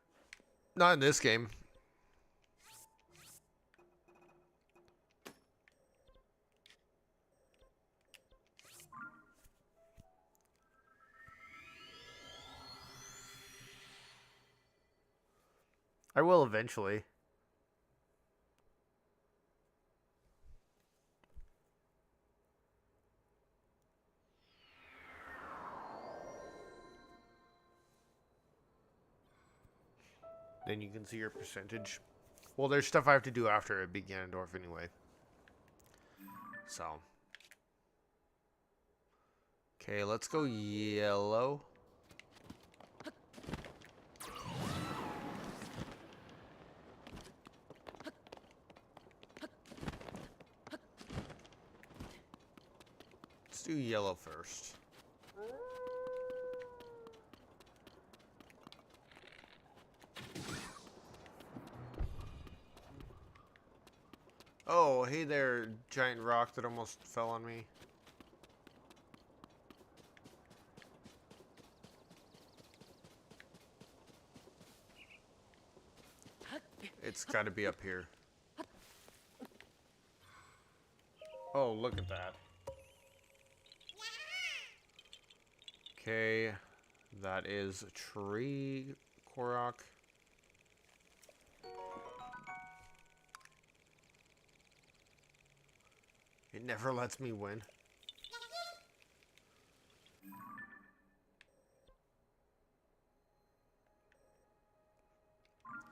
Not in this game. I will eventually. Then you can see your percentage. Well, there's stuff I have to do after I beat Ganondorf anyway. So. Okay, let's go yellow. Let's do yellow first. Oh, hey there, giant rock that almost fell on me. It's got to be up here. Oh, look at that. Okay, that is a tree, Korok. It never lets me win.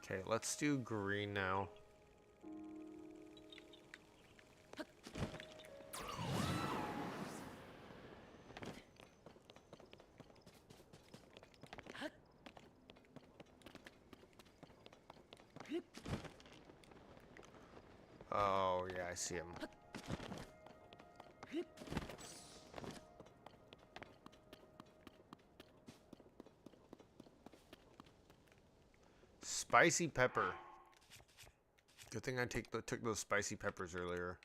Okay, let's do green now. Oh, yeah, I see him. Spicy pepper. Good thing I took those spicy peppers earlier.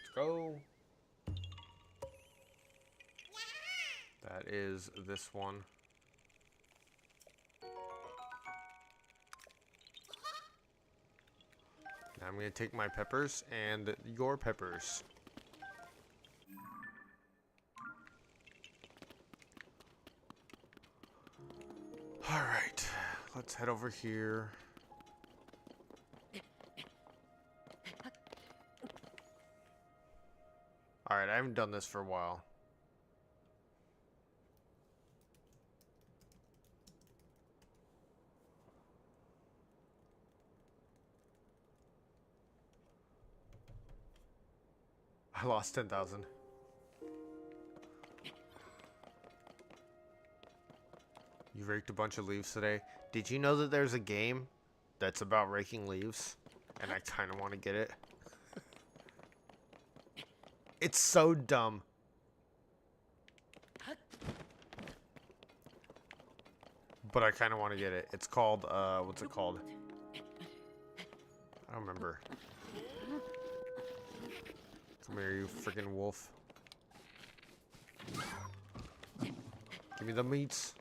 Let's go. That is this one. Now I'm going to take my peppers and your peppers. Alright, let's head over here. Alright, I haven't done this for a while. I lost 10,000. You raked a bunch of leaves today. Did you know that there's a game that's about raking leaves? And I kind of want to get it. It's so dumb. But I kind of want to get it. It's called, what's it called? I don't remember. Come here, you freaking wolf. Give me the meats.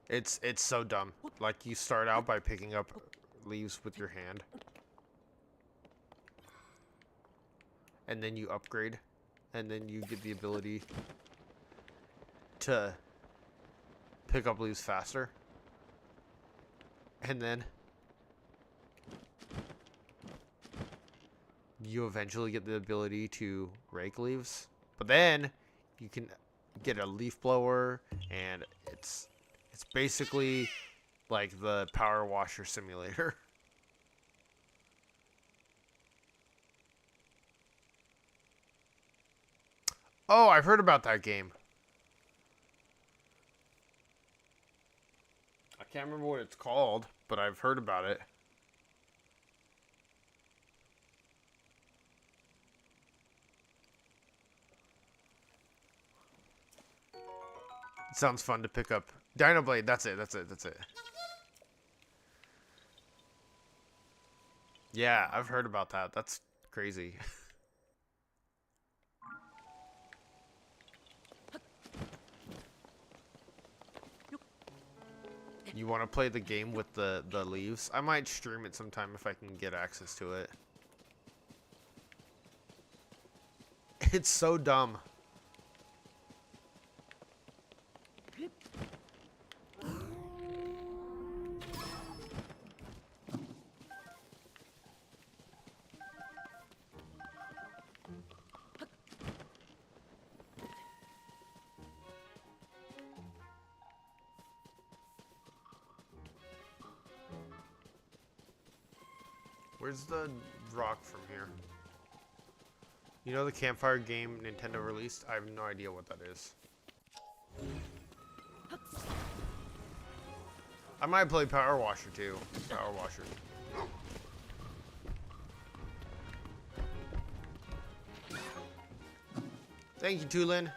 It's so dumb. Like, you start out by picking up leaves with your hand. And then you upgrade. And then you get the ability to pick up leaves faster. And then you eventually get the ability to rake leaves. But then you can get a leaf blower, and it's basically like the power washer simulator. Oh, I've heard about that game. I can't remember what it's called, but I've heard about it. It sounds fun to pick up. Dino Blade, that's it. Yeah, I've heard about that. That's crazy. You want to play the game with the leaves? I might stream it sometime if I can get access to it. It's so dumb. Where's the rock from here? You know the campfire game Nintendo released? I have no idea what that is. I might play Power Washer too. Power Washer. Thank you, Tulin.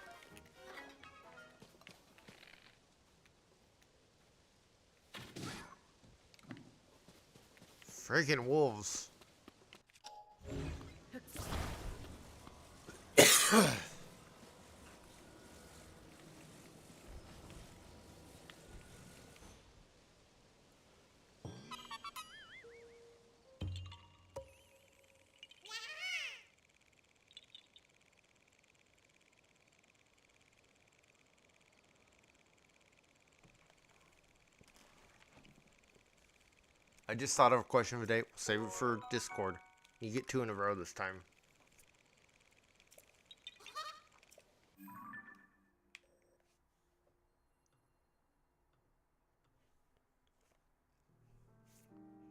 Freaking wolves. I just thought of a question of the day. Save it for Discord. You get 2 in a row this time.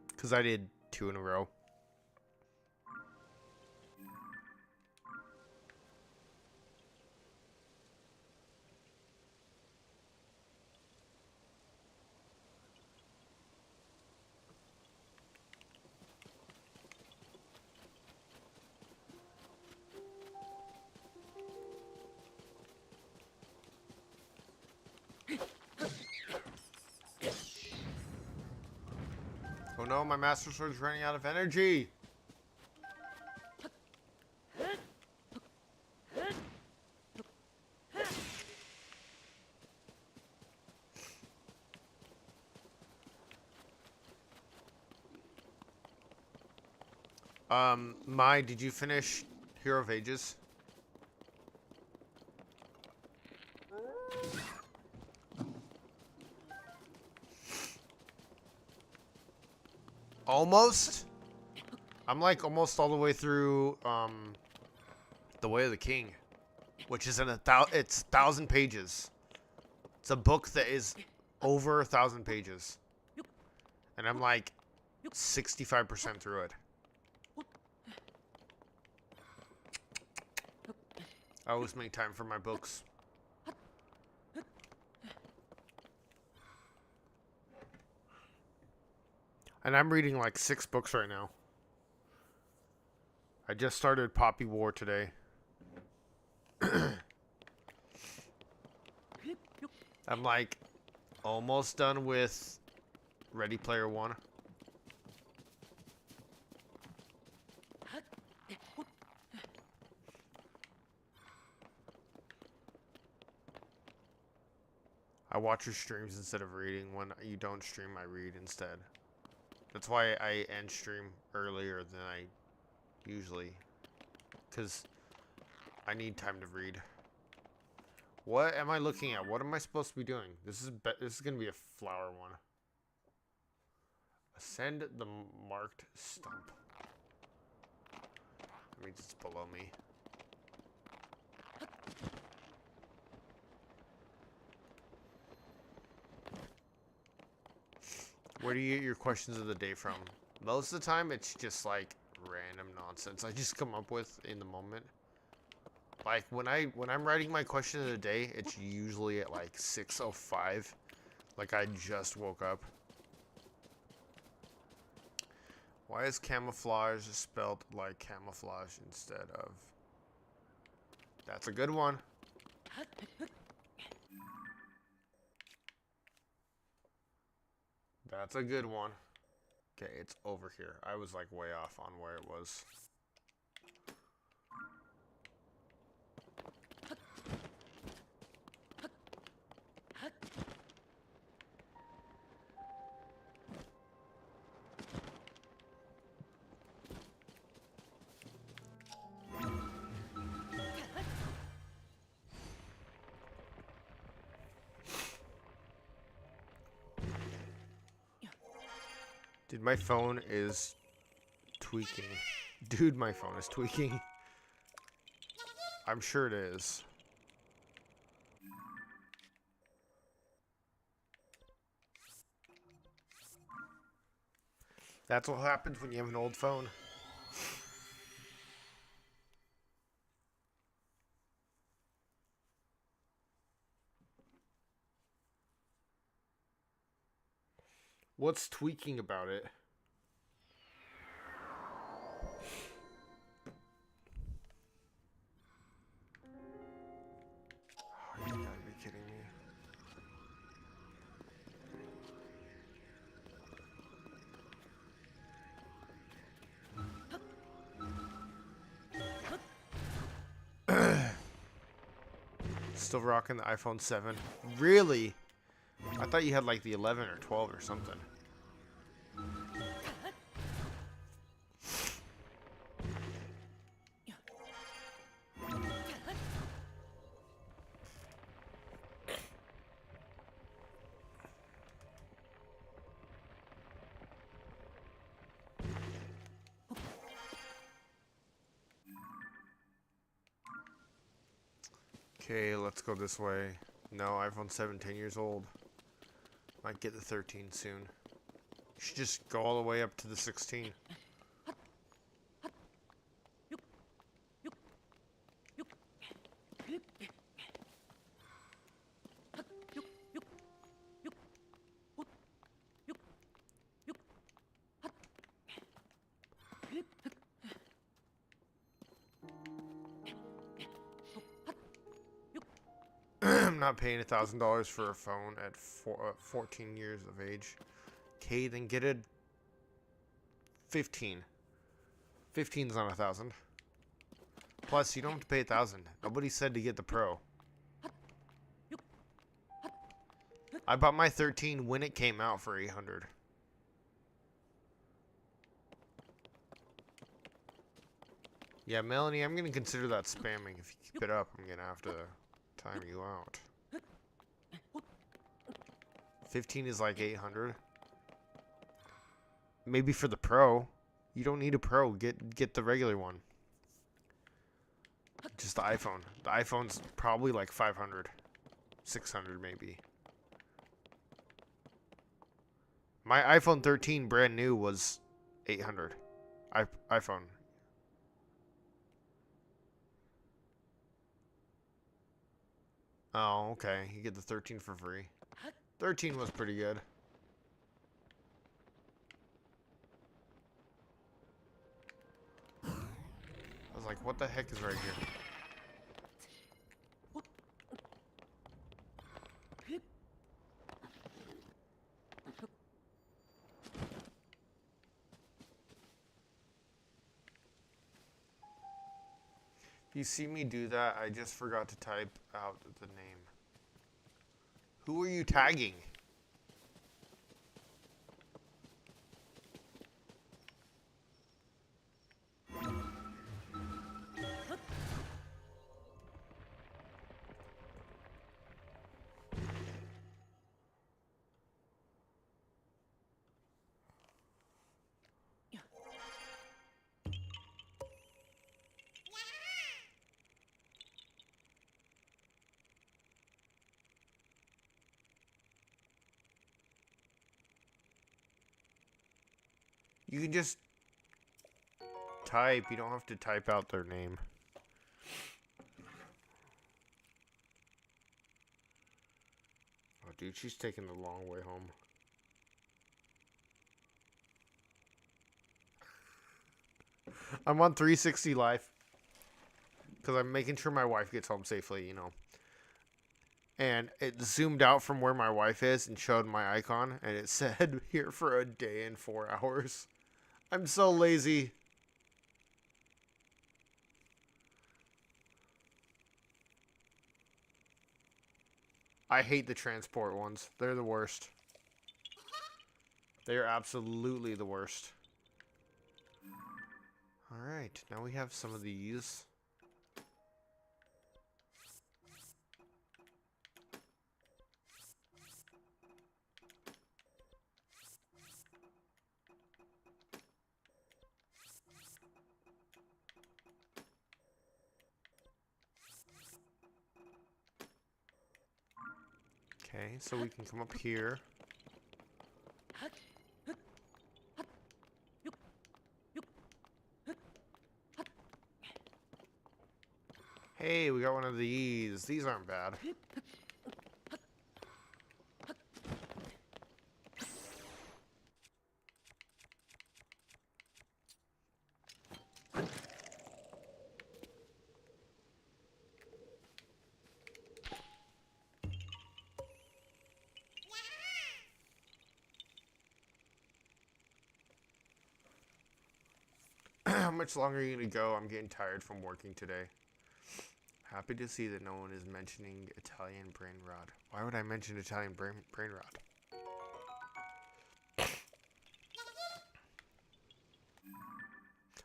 Because I did 2 in a row. Oh no, my Master Sword's running out of energy! Mai, did you finish Hero of Ages? Almost? I'm like almost all the way through, The Way of the King, which is it's 1,000 pages. It's a book that is over 1,000 pages. And I'm like 65% through it. I always make time for my books. And I'm reading like 6 books right now. I just started Poppy War today. I'm like almost done with Ready Player One. I watch your streams instead of reading. When you don't stream, I read instead. That's why I end stream earlier than I usually. Because I need time to read. What am I looking at? What am I supposed to be doing? This is going to be a flower one. Ascend the marked stump. That means it's below me. Where do you get your questions of the day from? Most of the time, it's just like random nonsense I just come up with in the moment. Like when I'm writing my question of the day, it's usually at like 6:05. Like I just woke up. Why is camouflage spelled like camouflage instead of? That's a good one. That's a good one. Okay, it's over here. I was like way off on where it was. Dude, my phone is tweaking. Dude, my phone is tweaking. I'm sure it is. That's what happens when you have an old phone. What's tweaking about it? Oh, you gotta be kidding me. Still rocking the iPhone 7. Really? I thought you had like the 11 or 12 or something. Okay, let's go this way. No, iPhone 17 years old. Might get the 13 soon. You should just go all the way up to the 16. I'm not paying $1,000 for a phone at 14 years of age. Okay, then get a 15. 15's not 1,000. Plus, you don't have to pay 1,000. Nobody said to get the Pro. I bought my 13 when it came out for 800. Yeah, Melanie, I'm gonna consider that spamming. If you keep it up, I'm gonna have to time you out. 15 is like 800. Maybe for the Pro. You don't need a Pro. Get the regular one. Just the iPhone. The iPhone's probably like 500. 600 maybe. My iPhone 13 brand new was 800. iPhone. Oh, okay. You get the 13 for free. 13 was pretty good. What the heck is right here? You see me do that? I just forgot to type out the name. Who are you tagging? You can just type. You don't have to type out their name. Oh, dude, she's taking the long way home. I'm on 360 live. Because I'm making sure my wife gets home safely, you know. And it zoomed out from where my wife is and showed my icon. And it said, here for a day and 4 hours. I'm so lazy. I hate the transport ones. They're the worst. They're absolutely the worst. Alright, now we have some of these. Okay, so we can come up here. Hey, we got one of these. These aren't bad. How much longer are you gonna go? I'm getting tired from working today. Happy to see that no one is mentioning Italian brain rot. Why would I mention Italian brain rot?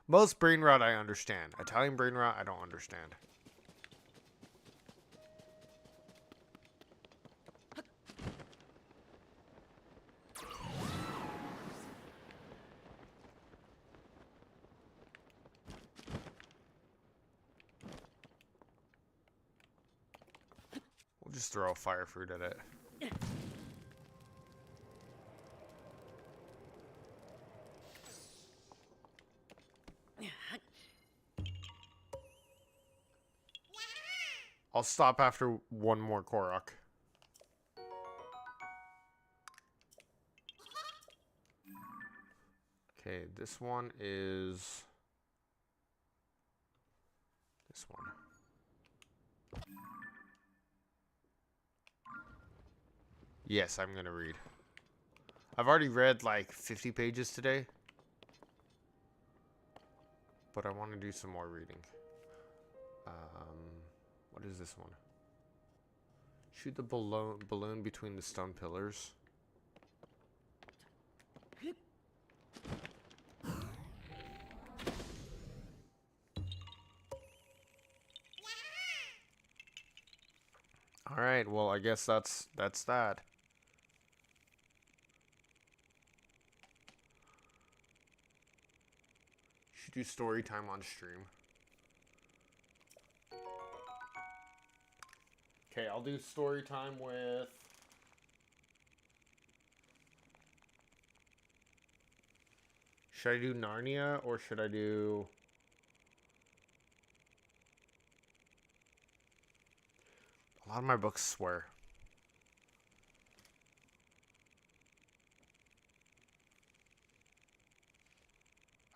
Most brain rot I understand. Italian brain rot I don't understand. We'll just throw a fire fruit at it. I'll stop after one more Korok. Okay, this one is... this one. Yes, I'm gonna read. I've already read like 50 pages today. But I want to do some more reading. What is this one? Shoot the balloon between the stone pillars. Alright, well I guess that's that. Should do story time on stream. Okay, I'll do story time with... should I do Narnia or should I do... a lot of my books swear.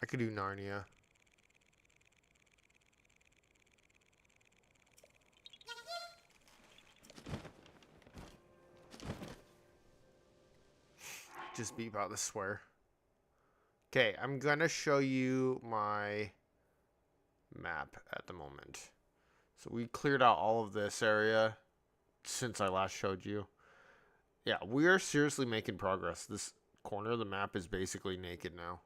I could do Narnia. Just beep out the swear. Okay, I'm going to show you my map at the moment. So we cleared out all of this area since I last showed you. Yeah, we are seriously making progress. This corner of the map is basically naked now.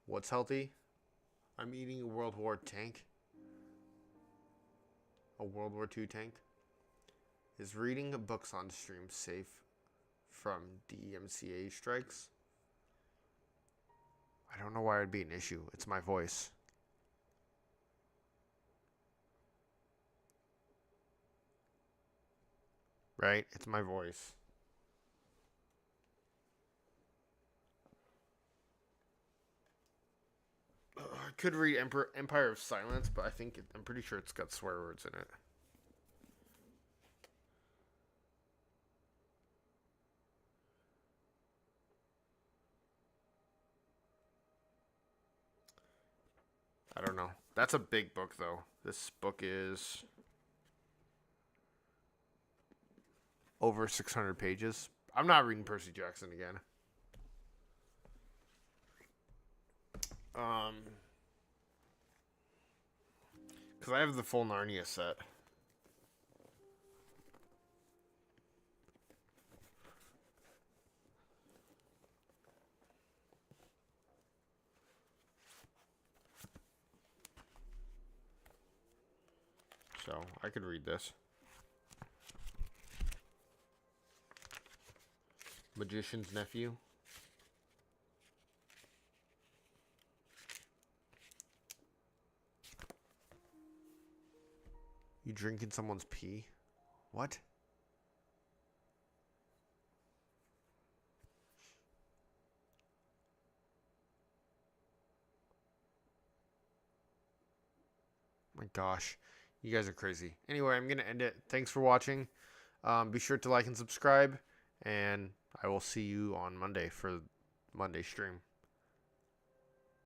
What's healthy? I'm eating a World War tank. A World War II tank. Is reading books on stream safe from DMCA strikes? I don't know why it'd be an issue. It's my voice. Right? It's my voice. I could read Empire of Silence, but I'm pretty sure it's got swear words in it. I don't know. That's a big book, though. This book is over 600 pages. I'm not reading Percy Jackson again. Because I have the full Narnia set. So, I could read this. Magician's Nephew. You drinking someone's pee? What? My gosh. You guys are crazy. Anyway, I'm going to end it. Thanks for watching. Be sure to like and subscribe. And I will see you on Monday for Monday stream.